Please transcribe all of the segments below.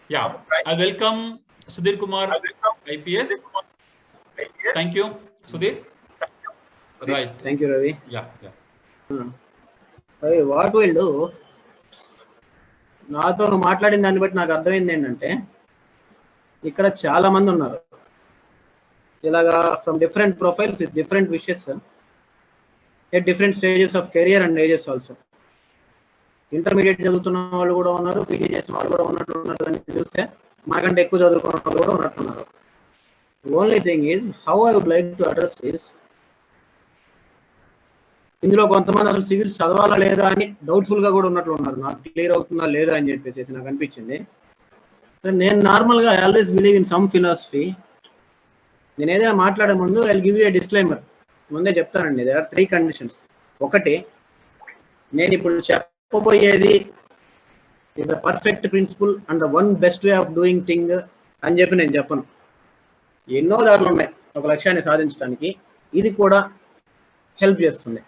Yeah, I welcome Sudhir Kumar, IPS. Thank you, Sudhir. Right. Thank you, Ravi. Yeah. Ravi, what we'll do, నాతో నువ్వు మాట్లాడిన దాన్ని బట్టి నాకు అర్థమైంది ఏంటంటే ఇక్కడ చాలా మంది ఉన్నారు ఇలాగా from different profiles with different wishes at different stages of career and ages also. Intermediate చదువుతున్న వాళ్ళు కూడా ఉన్నారు, పీజీ చేసిన వాళ్ళు కూడా ఉన్నట్టు అని చూస్తే మాకంటే ఎక్కువ చదువుకున్న వాళ్ళు కూడా ఉన్నట్టున్నారు. Only thing is how I would like to address is, ఇందులో కొంతమంది అసలు సివిల్స్ చదవాలా లేదా అని డౌట్ఫుల్ గా కూడా ఉన్నట్లు ఉన్నారు. నాకు క్లియర్ అవుతుందా లేదా అని చెప్పేసి నాకు అనిపించింది. నేను నార్మల్గా I always believe in some philosophy. నేను ఏదైనా మాట్లాడే ముందు I give you a disclaimer, ముందే చెప్తానండి. There are 3 conditions. ఒకటి, నేను ఇప్పుడు చెప్పబోయేది is the perfect principle and the one best way of doing thing అని చెప్పి నేను చెప్పను. ఎన్నో దారులు ఉన్నాయి ఒక లక్ష్యాన్ని సాధించడానికి, ఇది కూడా హెల్ప్ చేస్తుంది.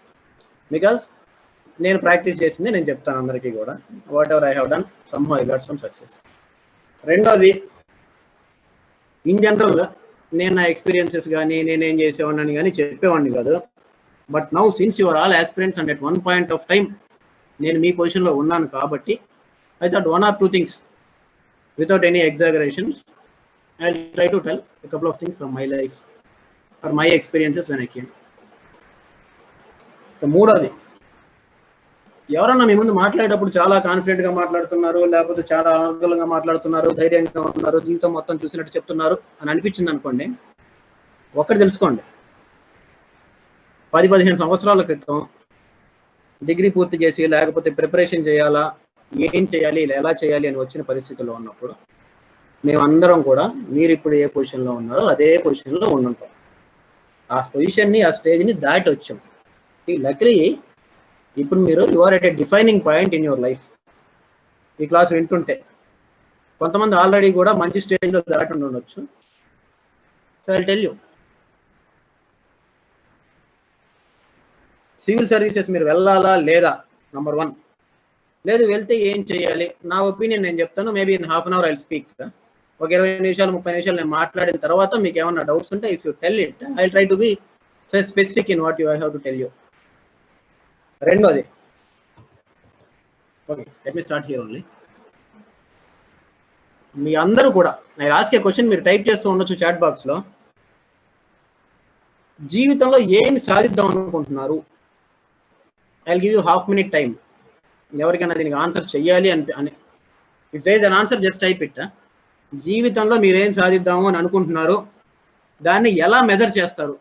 బికాస్ నేను ప్రాక్టీస్ చేసింది నేను చెప్తాను అందరికీ కూడా. What ever I have done, some how I got some success. రెండోది, ఇన్ జనరల్ నేను నా ఎక్స్పీరియన్సెస్ కానీ నేనేం చేసేవాడిని కానీ చెప్పేవాడిని కాదు. But now since your all aspirants and at one point of time నేను మీ పొజిషన్లో ఉన్నాను కాబట్టి I thought 1 or 2 things without any exaggerations I'll try to tell a couple of things from my life or my experiences when I came. మూడోది, ఎవరన్నా మీ ముందు మాట్లాడేటప్పుడు చాలా confident గా మాట్లాడుతున్నారు, లేకపోతే చాలా అనుకూలంగా మాట్లాడుతున్నారు, ధైర్యంగా ఉన్నారు, జీవితం మొత్తం చూసినట్టు చెప్తున్నారు అని అనిపించింది అనుకోండి, ఒక్కటి తెలుసుకోండి. 10-15 సంవత్సరాల క్రితం డిగ్రీ పూర్తి చేసి లేకపోతే ప్రిపరేషన్ చేయాలా, ఏం చేయాలి, ఎలా చేయాలి అని వచ్చిన పరిస్థితుల్లో ఉన్నప్పుడు మేమందరం కూడా మీరు ఇప్పుడు ఏ పొజిషన్లో ఉన్నారో అదే పొజిషన్లో ఉండుంటాం. ఆ పొజిషన్ని, ఆ స్టేజ్ని దాటి వచ్చాం. లక్లీ ఇప్పుడు మీరు you are at a defining point in your life. ఈ క్లాస్ వింటుంటే కొంతమంది ఆల్రెడీ కూడా మంచి స్టేజ్లో దాటి ఉండొచ్చు. So I tell you, civil services మీరు వెళ్ళాలా లేదా, నంబర్ 1. లేదు వెళ్తే ఏం చేయాలి, నా ఒపీనియన్ నేను చెప్తాను. Maybe in half an hour I speak. ఒక 20 నిమిషాలు 30 నిమిషాలు నేను మాట్లాడిన తర్వాత మీకు ఏమన్నా డౌట్స్ ఉంటే if you tell it I try to be specific in what you I have to tell you. రెండోది, okay let me start here only. మీ అందరూ కూడా నేను ఆస్క్ ఏ క్వశ్చన్, మీరు టైప్ చేస్తూ ఉండొచ్చు చాట్ బాక్స్లో. జీవితంలో ఏమి సాధిద్దాం అనుకుంటున్నారు? I give you half minute time. ఎవరికైనా దీనికి ఆన్సర్ చెయ్యాలి అని if there is an answer just type it. జీవితంలో మీరేం సాధిద్దాము అని అనుకుంటున్నారు, దాన్ని ఎలా మెజర్ చేస్తారు?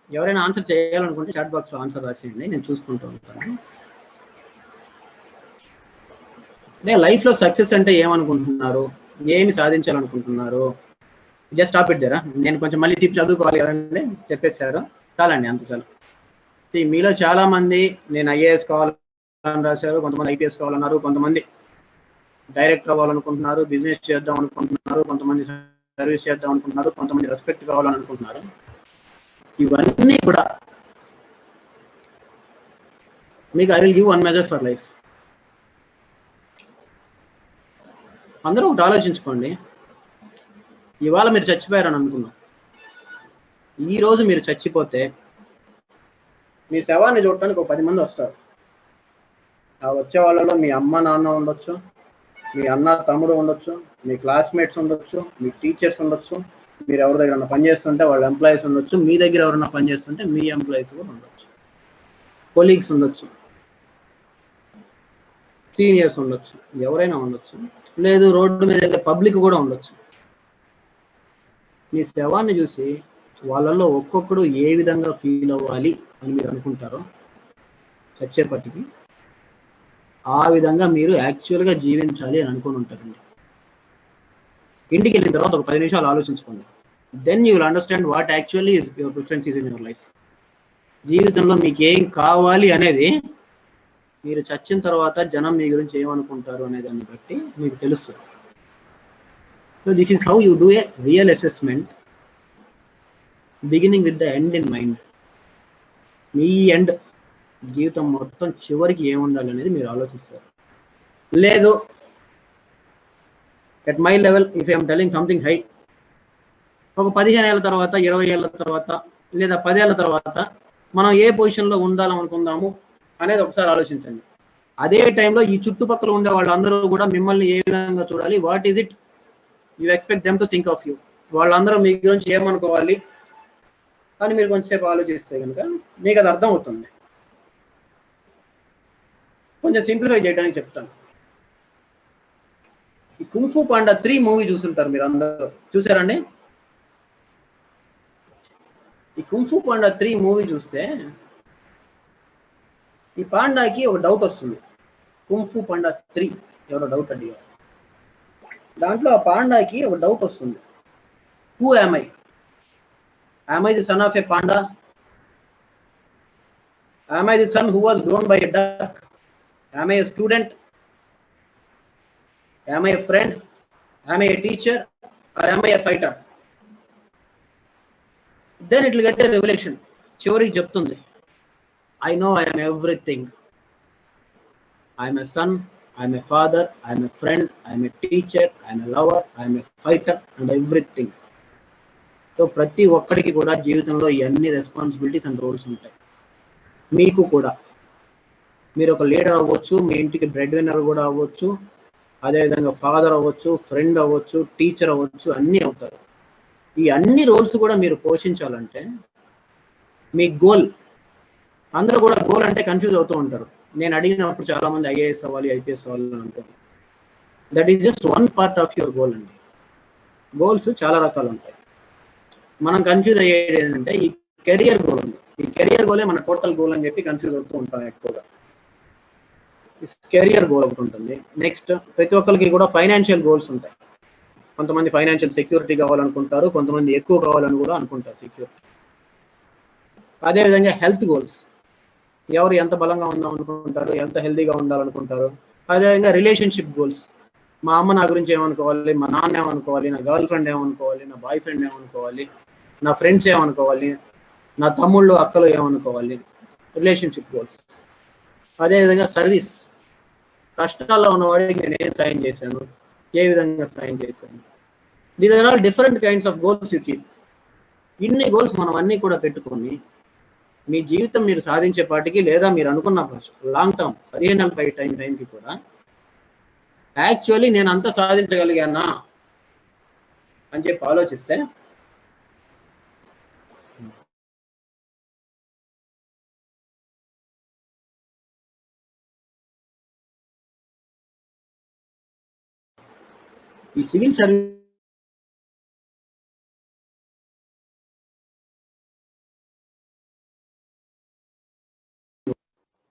ఎవరైనా ఆన్సర్ చేయాలనుకుంటే చాట్ బాక్స్లో ఆన్సర్ రాసేయండి, నేను చూసుకుంటూ ఉంటాను. అదే లైఫ్లో సక్సెస్ అంటే ఏమనుకుంటున్నారు, ఏమి సాధించాలనుకుంటున్నారు? జస్ట్ స్టాప్ ఇట్ జరా. నేను కొంచెం మళ్ళీ తిప్పి చదువుకోవాలి కదండి, చెప్పేశారు చాలండి, అంత చాలు. మీలో చాలా మంది నేను ఐఏఎస్ కావాలని రాశారు, కొంతమంది ఐపీఎస్ కావాలన్నారు, కొంతమంది డైరెక్టర్ అవ్వాలనుకుంటున్నారు, బిజినెస్ చేద్దాం అనుకుంటున్నారు, కొంతమంది సర్వీస్ చేద్దాం అనుకుంటున్నారు, కొంతమంది రెస్పెక్ట్ కావాలని అనుకుంటున్నారు. ఇవన్నీ కూడా మీకు I will give one measure for life. అందరూ ఒకటి ఆలోచించుకోండి. ఇవాళ మీరు చచ్చిపోయారని అనుకున్నాం, ఈరోజు మీరు చచ్చిపోతే మీ శవాన్ని చూడటానికి ఒక 10 మంది వస్తారు. ఆ వచ్చే వాళ్ళలో మీ అమ్మ నాన్న ఉండొచ్చు, మీ అన్న తమ్ముడు ఉండొచ్చు, మీ క్లాస్మేట్స్ ఉండొచ్చు, మీ టీచర్స్ ఉండొచ్చు, మీరు ఎవరి దగ్గర పనిచేస్తుంటే వాళ్ళ ఎంప్లాయీస్ ఉండొచ్చు, మీ దగ్గర ఎవరన్నా పనిచేస్తుంటే మీ ఎంప్లాయీస్ కూడా ఉండొచ్చు, కొలీగ్స్ ఉండొచ్చు, సీనియర్స్ ఉండొచ్చు, ఎవరైనా ఉండొచ్చు, లేదు రోడ్డు మీద పబ్లిక్ కూడా ఉండొచ్చు. మీ శవాన్ని చూసి వాళ్ళల్లో ఒక్కొక్కడు ఏ విధంగా ఫీల్ అవ్వాలి అని మీరు అనుకుంటారో చచ్చేపటికి, ఆ విధంగా మీరు యాక్చువల్గా జీవించాలి అని అనుకుని ఉంటారండి. ఇంటికి వెళ్ళిన తర్వాత ఒక 10 నిమిషాలు ఆలోచించుకోండి. Then you will understand what actually is your preferences in your life. జీవితంలో మీకు ఏం కావాలి అనేది మీరు చచ్చిన తర్వాత జనం మీ గురించి ఏమనుకుంటారు అనే దాన్ని బట్టి మీకు తెలుస్తుంది. So this is how you do a real assessment, beginning with the end in mind. Me end జీవితం మొత్తం చివరికి ఏముండాలి అనేది మీరు ఆలోచిస్తారు. లేదు, at my level if I am telling something high, ఒక 15 ఏళ్ల తర్వాత, 20 ఏళ్ల తర్వాత, లేదా 10 ఏళ్ల తర్వాత మనం ఏ పొజిషన్లో ఉండాలనుకుందాము అనేది ఒకసారి ఆలోచించండి. అదే టైంలో ఈ చుట్టుపక్కల ఉండే వాళ్ళందరూ కూడా మిమ్మల్ని ఏ విధంగా చూడాలి, what is it you expect them to think of you, వాళ్ళందరూ మీ గురించి ఏమనుకోవాలి అని మీరు కొంచెంసేపు ఆలోచిస్తే కనుక మీకు అది అర్థం అవుతుంది. కొంచెం సింప్లిఫై చేయడానికి చెప్తాను. ఈ కుంఫు పాండా 3 మూవీ చూసుంటారు మీరు అందరూ, చూసారండి? ఈ కుంఫు పాండా 3 మూవీ చూస్తే ఈ పాండాకి ఒక డౌట్ వస్తుంది. కుంఫు పాండా 3 ఎవరో డౌట్ అడిగారు. దాంట్లో ఆ పాండాకి ఒక డౌట్ వస్తుంది. Who am I? Am I the son of a panda? Am I the son who was grown by a duck? Am I a student? Am I a friend? Am I a teacher? Or am I a fighter? Then it will get a revolution. చివరికి చెప్తుంది, I know I am everything. I am a son, I am a father, I am a friend, I am a teacher, I am a lover, I am a fighter and everything. So ప్రతి ఒక్కడికి కూడా జీవితంలో ఇవన్నీ responsibilities and roles ఉంటాయి. మీకు కూడా మీరు ఒక లీడర్ అవ్వచ్చు, మీ ఇంటికి బ్రెడ్ విన్నర్ కూడా అవ్వచ్చు, అదేవిధంగా ఫాదర్ అవ్వచ్చు, ఫ్రెండ్ అవ్వచ్చు, టీచర్ అవ్వచ్చు, అన్నీ అవుతారు. ఈ అన్ని రోల్స్ కూడా మీరు పోషించాలంటే మీ గోల్, అందరూ కూడా గోల్ అంటే కన్ఫ్యూజ్ అవుతూ ఉంటారు. నేను అడిగినప్పుడు చాలా మంది ఐఏఎస్ అవ్వాలి, ఐపీఎస్ అవ్వాలి అని అంటారు. That is just one part of your goal అండి. గోల్స్ చాలా రకాలు ఉంటాయి. మనం కన్ఫ్యూజ్ అయ్యేది ఏంటంటే ఈ కెరియర్ గోల్ ఉంది. ఈ కెరియర్ గోలే మన టోటల్ గోల్ అని చెప్పి కన్ఫ్యూజ్ అవుతూ ఉంటాం ఎక్కువగా. కెరియర్ గోల్ ఒకటి ఉంటుంది. నెక్స్ట్ ప్రతి ఒక్కరికి కూడా ఫైనాన్షియల్ గోల్స్ ఉంటాయి. కొంతమంది ఫైనాన్షియల్ సెక్యూరిటీ కావాలనుకుంటారు, కొంతమంది ఎక్కువ కావాలని కూడా అనుకుంటారు సెక్యూరిటీ. అదేవిధంగా హెల్త్ గోల్స్, ఎవరు ఎంత బలంగా ఉందాం అనుకుంటారు, ఎంత హెల్తీగా ఉండాలనుకుంటారు. అదేవిధంగా రిలేషన్షిప్ గోల్స్, మా అమ్మ నా గురించి ఏమనుకోవాలి, మా నాన్న ఏమనుకోవాలి, నా గర్ల్ ఫ్రెండ్ ఏమనుకోవాలి, నా బాయ్ ఫ్రెండ్ ఏమనుకోవాలి, నా ఫ్రెండ్స్ ఏమనుకోవాలి, నా తమ్ముళ్ళు అక్కలు ఏమనుకోవాలి, రిలేషన్షిప్ గోల్స్. అదేవిధంగా సర్వీస్, కష్టాల్లో ఉన్నవాడికి నేను ఏం సాయం చేశాను, ఏ విధంగా సాయం చేశాను. These are all different kinds of goals you keep. ఇన్ని గోల్స్ మనం అన్నీ కూడా పెట్టుకొని మీ జీవితం మీరు సాధించేపాటికి, లేదా మీరు అనుకున్న లాంగ్ టర్మ్ 15 ఏళ్ళ టైంకి కూడా యాక్చువల్లీ నేను అంతా సాధించగలిగానా అని చెప్పి ఆలోచిస్తే ఈ సివిల్ సర్వీస్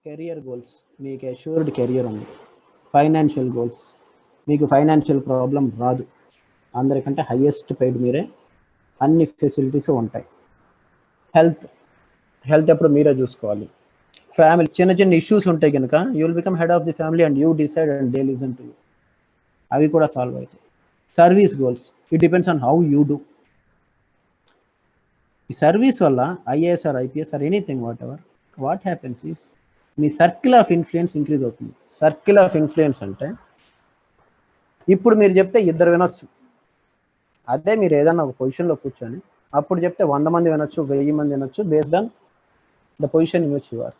కెరియర్ గోల్స్, మీకు అష్యూర్డ్ కెరియర్ ఉంది. ఫైనాన్షియల్ గోల్స్, మీకు ఫైనాన్షియల్ ప్రాబ్లం రాదు, అందరికంటే హైయెస్ట్ పెయిడ్ మీరే, అన్ని ఫెసిలిటీస్ ఉంటాయి. హెల్త్ ఎప్పుడు మీరే చూసుకోవాలి. ఫ్యామిలీ చిన్న చిన్న ఇష్యూస్ ఉంటాయి కనుక you will become head of the family and you decide and they listen to you, అవి కూడా సాల్వ్ అవుతాయి. Service goals, it depends on how you do. ఈ సర్వీస్ వల్ల IAS are IPS or anything what ever, what happens is me circle of influence increase అవుతుంది. Circle of influence అంటే ఇప్పుడు మీరు చెప్తే 2 వినొచ్చు, అదే మీరు ఏదన్నా ఒక పొజిషన్లో కూర్చొని అప్పుడు చెప్తే 100 మంది వినొచ్చు, 1000 మంది వినొచ్చు, based on the position in which you are.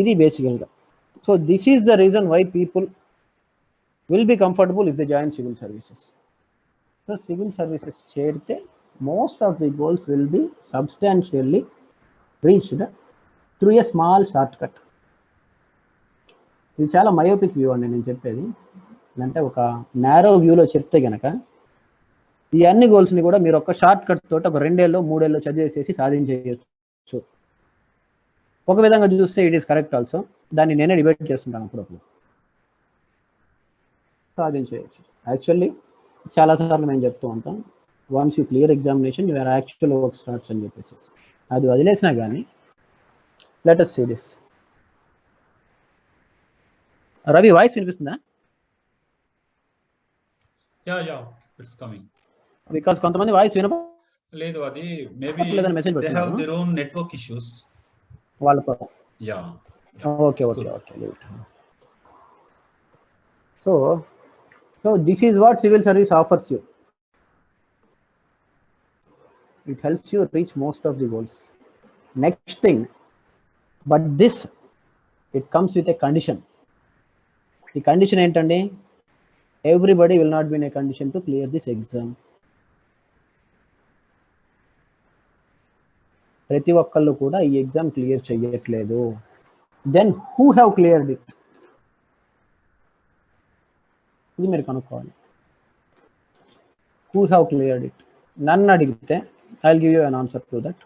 ఇది బేసికల్గా. So this is the reason why people will be comfortable if they join civil services. So civil services చేరితే most of the goals will be substantially reached through a small short cut. ఇది చాలా myopic view అండి నేను చెప్పేది. అంటే ఒక narrow వ్యూలో చెప్తే గనక ఈ అన్ని గోల్స్ని కూడా మీరు ఒక షార్ట్ కట్ తోటి ఒక 2 ఏళ్ళు 3 ఏళ్ళు చదివేసేసి సాధించేయచ్చు. ఒక విధంగా చూస్తే ఇట్ ఈస్ కరెక్ట్ ఆల్సో, దాన్ని నేనే డిబేట్ చేస్తుంటాను అప్పుడప్పుడు. సాధించేయచ్చు యాక్చువల్లీ. చాలాసార్లు మేము చెప్తూ ఉంటాం, once you clear examination your actual work starts అని చెప్పేసి. అది వదిలేసినా కానీ let us see this. Ravi voice వినిపిస్తుందా? Yeah it's coming. బికాజ్ కొంతమంది వాయిస్ లేదు, అది maybe message they have their own network issues. వాళ్ళ Yeah. Okay, It's okay, good. okay. Leave it. So this is what civil service offers you. It helps you reach most of the goals. Next thing, but this, it comes with a condition. The condition ఏంటండి? Everybody will not be in a condition to clear this exam. ప్రతి ఒక్కళ్ళు కూడా ఈ exam clear చేయట్లేదు. Then who have cleared it? ఇది మీరు కనుక్కోవాలి. Who have cleared it? నన్ను అడిగితే I will give you an answer to that.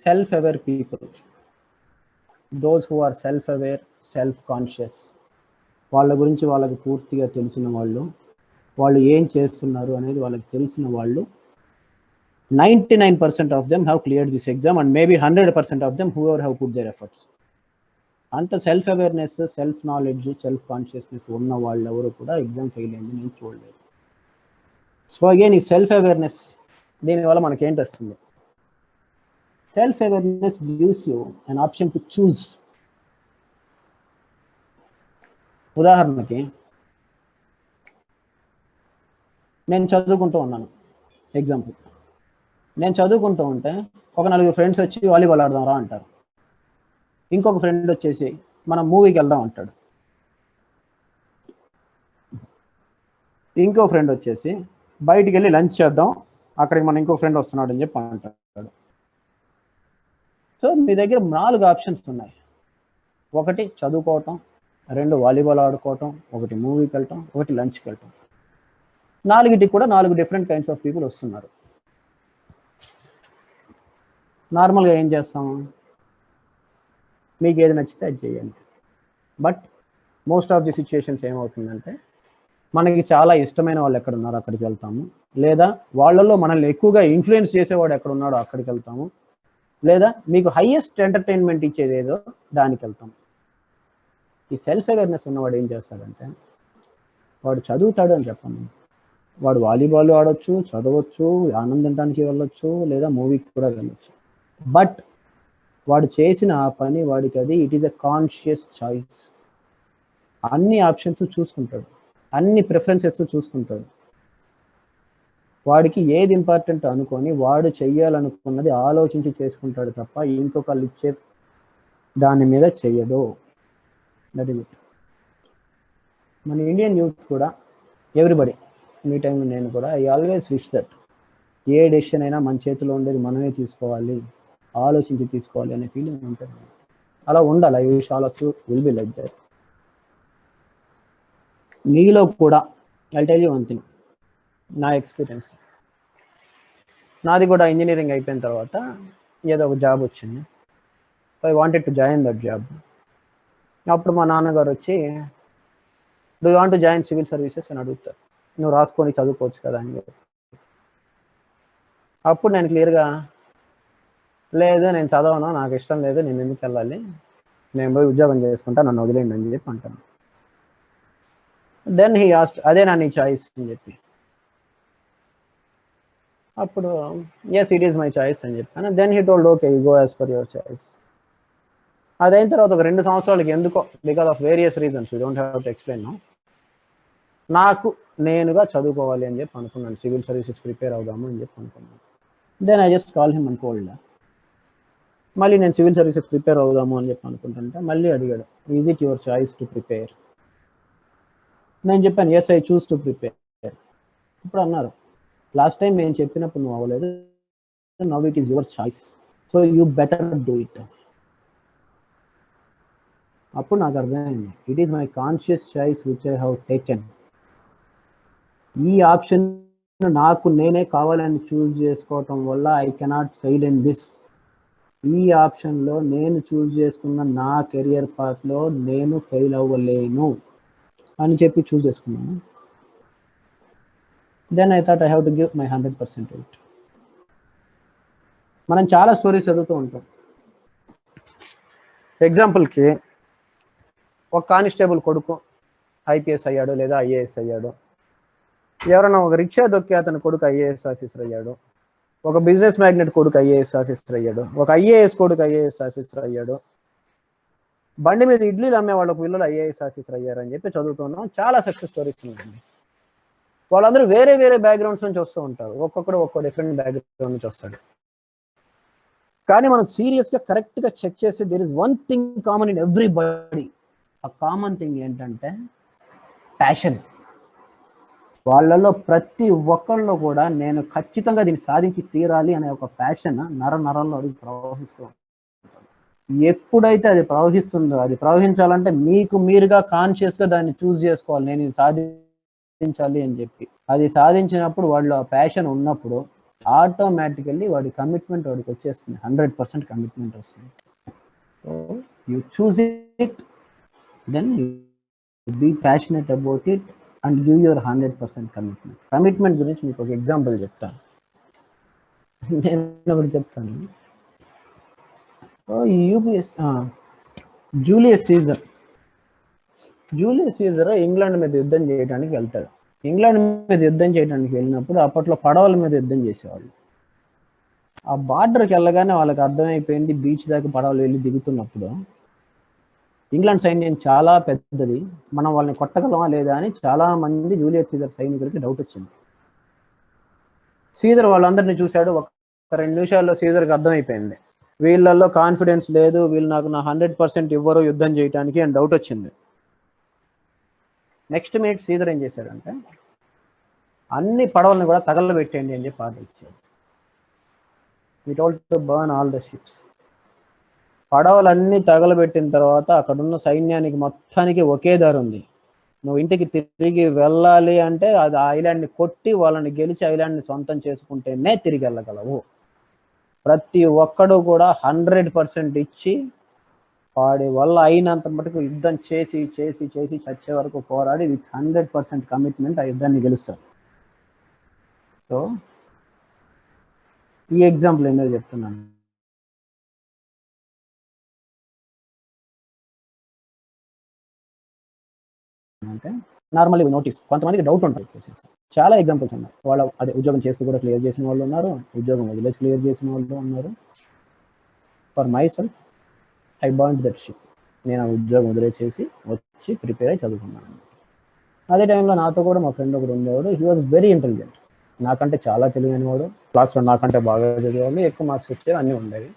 Self-aware people, those who are self-aware, self-conscious, వాళ్ళ గురించి వాళ్ళకి పూర్తిగా తెలిసిన వాళ్ళు, వాళ్ళు ఏం చేస్తున్నారు అనేది వాళ్ళకి తెలిసిన వాళ్ళు, 99% of them have cleared this exam and maybe 100% of them whoever have put their efforts. అంత self awareness, self knowledge, self consciousness ఉన్న వాళ్ళు ఎవరు కూడా ఎగ్జామ్ ఫెయిల్ అయింది నేను చూడలేదు. సో అగైన్ ఈ సెల్ఫ్ అవేర్నెస్, దీనివల్ల మనకేంటి వస్తుంది? Self awareness gives you an option to choose. ఉదాహరణకి నేను చదువుకుంటూ ఉన్నాను. ఎగ్జాంపుల్, నేను చదువుకుంటూ ఉంటే ఒక 4 ఫ్రెండ్స్ వచ్చి వాలీబాల్ ఆడదాం రా అంటారు. ఇంకొక ఫ్రెండ్ వచ్చేసి మనం మూవీకి వెళ్దాం అంటాడు. ఇంకో ఫ్రెండ్ వచ్చేసి బయటికి వెళ్ళి లంచ్ చేద్దాం, అక్కడికి మన ఇంకో ఫ్రెండ్ వస్తున్నాడు అని చెప్పి అంటాడు. సో మీ దగ్గర 4 ఆప్షన్స్ ఉన్నాయి. 1 చదువుకోవటం, 2 వాలీబాల్ ఆడుకోవటం, 1 మూవీకి వెళ్ళటం, 1 లంచ్కి వెళ్ళటం. 4టికి కూడా 4 డిఫరెంట్ కైండ్స్ ఆఫ్ పీపుల్ వస్తున్నారు. నార్మల్గా ఏం చేస్తాము? మీకు ఏది నచ్చితే అది చేయండి. But most of the situations ఏమవుతుందంటే, మనకి చాలా ఇష్టమైన వాళ్ళు ఎక్కడ ఉన్నారో అక్కడికి వెళ్తాము, లేదా వాళ్ళల్లో మనల్ని ఎక్కువగా ఇన్ఫ్లుయెన్స్ చేసేవాడు ఎక్కడ ఉన్నాడో అక్కడికి వెళ్తాము, లేదా మీకు హైయెస్ట్ ఎంటర్టైన్మెంట్ ఇచ్చేది ఏదో దానికి వెళ్తాం. ఈ సెల్ఫ్ అవేర్నెస్ ఉన్నవాడు ఏం చేస్తాడంటే, వాడు చదువుతాడు అని చెప్పండి, వాడు వాలీబాల్ ఆడొచ్చు, చదవచ్చు, ఆనందించడానికి వెళ్ళొచ్చు, లేదా మూవీకి కూడా వెళ్ళొచ్చు. బట్ వాడు చేసిన ఆ పని వాడికి అది it is a conscious choice. అన్ని ఆప్షన్స్ చూసుకుంటాడు, అన్ని ప్రిఫరెన్సెస్ చూసుకుంటాడు. వాడికి ఏది ఇంపార్టెంట్ అనుకొని వాడు చెయ్యాలనుకున్నది ఆలోచించి చేసుకుంటాడు తప్ప ఇంకొకళ్ళు ఇచ్చే దాని మీద చెయ్యదు. That is it. మన ఇండియన్ యూత్ కూడా, ఎవ్రీబడి, మీ టైంలో నేను కూడా, I always wish that A decision అయినా మన చేతిలో ఉండేది మనమే తీసుకోవాలి, ఆలోచించి తీసుకోవాలి అనే ఫీలింగ్ ఉంటుంది. అలా ఉండాలి. I wish all of you will be like that. మీలో కూడా I tell you one thing, నా ఎక్స్పీరియన్స్. నాది కూడా ఇంజనీరింగ్ అయిపోయిన తర్వాత ఏదో ఒక జాబ్ వచ్చింది. I wanted to join that job. అప్పుడు మా నాన్నగారు వచ్చి, do you want to join civil services అని అడుగుతారు. నువ్వు రాసుకొని చదువుకోవచ్చు కదా అని చెప్పి. అప్పుడు నేను క్లియర్గా, లేదు నేను చదవను, నాకు ఇష్టం లేదు, నేను ఎందుకు వెళ్ళాలి, నేను పోయి ఉద్యోగం చేసుకుంటా, నన్ను వదిలేండి అని చెప్పి అంటాను. దెన్ హీ ఆస్క్డ్, అదే నా నీ చాయిస్ అని చెప్పి. అప్పుడు yes it is my choice అని చెప్పాను. Then he told, okay you go as per your choice. అదైన తర్వాత ఒక 2 సంవత్సరాలకి ఎందుకో, because of various reasons, you don't have to explain now, నాకు నేనుగా చదువుకోవాలి అని చెప్పి అనుకున్నాను. సివిల్ సర్వీసెస్ ప్రిపేర్ అవుదాము అని చెప్పి అనుకున్నాను. Then I just call him and told, మళ్ళీ నేను సివిల్ సర్వీసెస్ ప్రిపేర్ అవుదాము అని చెప్పి అనుకుంటుంటే మళ్ళీ అడిగాడు, is it your choice to prepare? నేను చెప్పాను, yes I choose to prepare. ఇప్పుడు అన్నారు, లాస్ట్ టైం నేను చెప్పినప్పుడు నువ్వు అవ్వలేదు, now it is your choice, so you better do it. అప్పుడు నాకు అర్థమైంది, it is my conscious choice which I have taken. ఈ ఆప్షన్ నాకు నేనే కావాలని చూస్ చేసుకోవటం వల్ల I cannot fail in this. ఈ ఆప్షన్లో నేను చూస్ చేసుకున్న నా కెరియర్ పాత్లో నేను ఫెయిల్ అవ్వలేను అని చెప్పి చూస్ చేసుకున్నాను. Then I thought I have to give my 100% to it. మనం చాలా స్టోరీస్ చదువుతూ ఉంటాం. ఎగ్జాంపుల్కి, ఒక కానిస్టేబుల్ కొడుకు ఐపీఎస్ అయ్యాడు లేదా ఐఏఎస్ అయ్యాడు, ఎవరైనా ఒక రిక్షా దొక్కి అతని కొడుకు ఐఏఎస్ ఆఫీసర్ అయ్యాడు, ఒక బిజినెస్ మ్యాగ్నెట్ కొడుకు ఐఏఎస్ ఆఫీసర్ అయ్యాడు, ఒక ఐఏఎస్ కొడుకు ఐఏఎస్ ఆఫీసర్ అయ్యాడు, బండి మీద ఇడ్లీలు అమ్మే వాళ్ళ పిల్లలు ఐఏఎస్ ఆఫీసర్ అయ్యారని చెప్పి చదువుతున్నాం. చాలా సక్సెస్ స్టోరీస్ ఉన్నాయండి. వాళ్ళందరూ వేరే వేరే బ్యాక్గ్రౌండ్స్ నుంచి వస్తూ ఉంటారు, ఒక్కొక్కడు ఒక్కో డిఫరెంట్ బ్యాక్గ్రౌండ్ నుంచి వస్తాడు. కానీ మనం సీరియస్గా కరెక్ట్గా చెక్ చేస్తే there is one thing common in everybody. ఆ కామన్ థింగ్ ఏంటంటే ప్యాషన్. వాళ్ళలో ప్రతి ఒక్కళ్ళు కూడా నేను ఖచ్చితంగా దీన్ని సాధించి తీరాలి అనే ఒక ప్యాషన్ నరంలో అది ప్రవహిస్తూ ఉంటుంది. ఎప్పుడైతే అది ప్రవహిస్తుందో, అది ప్రవహించాలంటే మీకు మీరుగా కాన్షియస్గా దాన్ని చూస్ చేసుకోవాలి, నేను ఇది సాధించాలి అని చెప్పి. అది సాధించినప్పుడు వాళ్ళు ఆ ప్యాషన్ ఉన్నప్పుడు ఆటోమేటికల్లీ వాడి కమిట్మెంట్ వాడికి వచ్చేస్తుంది, 100% కమిట్మెంట్ వస్తుంది. So you choose it, then you be passionate about it and give your 100% commitment. Commitment గురించి మీకు ఒక ఎగ్జాంపుల్ చెప్తాను. నేను ఒకటి చెప్తాను. యూపీఎస్ జూలియస్ సీజర్ ఇంగ్లాండ్ మీద యుద్ధం చేయడానికి వెళ్తాడు. ఇంగ్లాండ్ మీద యుద్ధం చేయడానికి వెళ్ళినప్పుడు అప్పట్లో పడవల మీద యుద్ధం చేసేవాళ్ళు. ఆ బార్డర్కి వెళ్ళగానే వాళ్ళకి అర్థమైపోయింది, బీచ్ దాకా పడవలు వెళ్ళి దిగుతున్నప్పుడు ఇంగ్లాండ్ సైన్యం చాలా పెద్దది, మనం వాళ్ళని కొట్టగలమా లేదా అని చాలా మంది జూలియస్ సీజర్ సైనికులకి డౌట్ వచ్చింది. సీజర్ వాళ్ళందరినీ చూశాడు. ఒక 2 నిమిషాల్లో సీజర్కి అర్థమైపోయింది, వీళ్ళల్లో కాన్ఫిడెన్స్ లేదు, వీళ్ళు నాకు 100% ఇవ్వరు యుద్ధం చేయడానికి అని డౌట్ వచ్చింది. నెక్స్ట్ మినిట్ సీజర్ ఏం చేశాడంటే అన్ని పడవలను కూడా తగలబెట్టండి అని చెప్పి ఆర్డర్ ఇచ్చాడు. He told to burn all the ships. పడవలన్నీ తగలబెట్టిన తర్వాత అక్కడున్న సైన్యానికి మొత్తానికి ఒకే దారి ఉంది, నువ్వు ఇంటికి తిరిగి వెళ్ళాలి అంటే అది ఐలాండ్ని కొట్టి వాళ్ళని గెలిచి ఐలాండ్ని సొంతం చేసుకుంటేనే తిరిగి వెళ్ళగలవు. ప్రతి ఒక్కడు కూడా 100% ఇచ్చి వాడి వల్ల అయినంత మటుకు యుద్ధం చేసి చేసి చేసి చచ్చే వరకు పోరాడి విత్ 100% కమిట్మెంట్ ఆ యుద్ధాన్ని గెలుస్తారు. సో ఈ ఎగ్జాంపుల్ ఎందుకు చెప్తున్నాను అంటే, నార్మల్లీ నోటీస్ కొంతమందికి డౌట్ ఉంటుంది. చాలా ఎగ్జాంపుల్స్ ఉన్నాయి. వాళ్ళ అదే ఉద్యోగం చేస్తూ కూడా క్లియర్ చేసిన వాళ్ళు ఉన్నారు, ఉద్యోగం వదిలేసి క్లియర్ చేసిన వాళ్ళు ఉన్నారు. For my self I burn that ship. నేను ఆ ఉద్యోగం వదిలేసేసి వచ్చి ప్రిపేర్ అయి చదువుకున్నాను. అదే టైంలో నాతో కూడా మా ఫ్రెండ్ ఒకడు ఉండేవాడు. హీ వాజ్ వెరీ ఇంటెలిజెంట్, నాకంటే చాలా తెలివైన వాడు, క్లాస్లో నాకంటే బాగా చదివేవాళ్ళు, ఎక్కువ మార్క్స్ వచ్చేవి, అన్నీ ఉండేవి.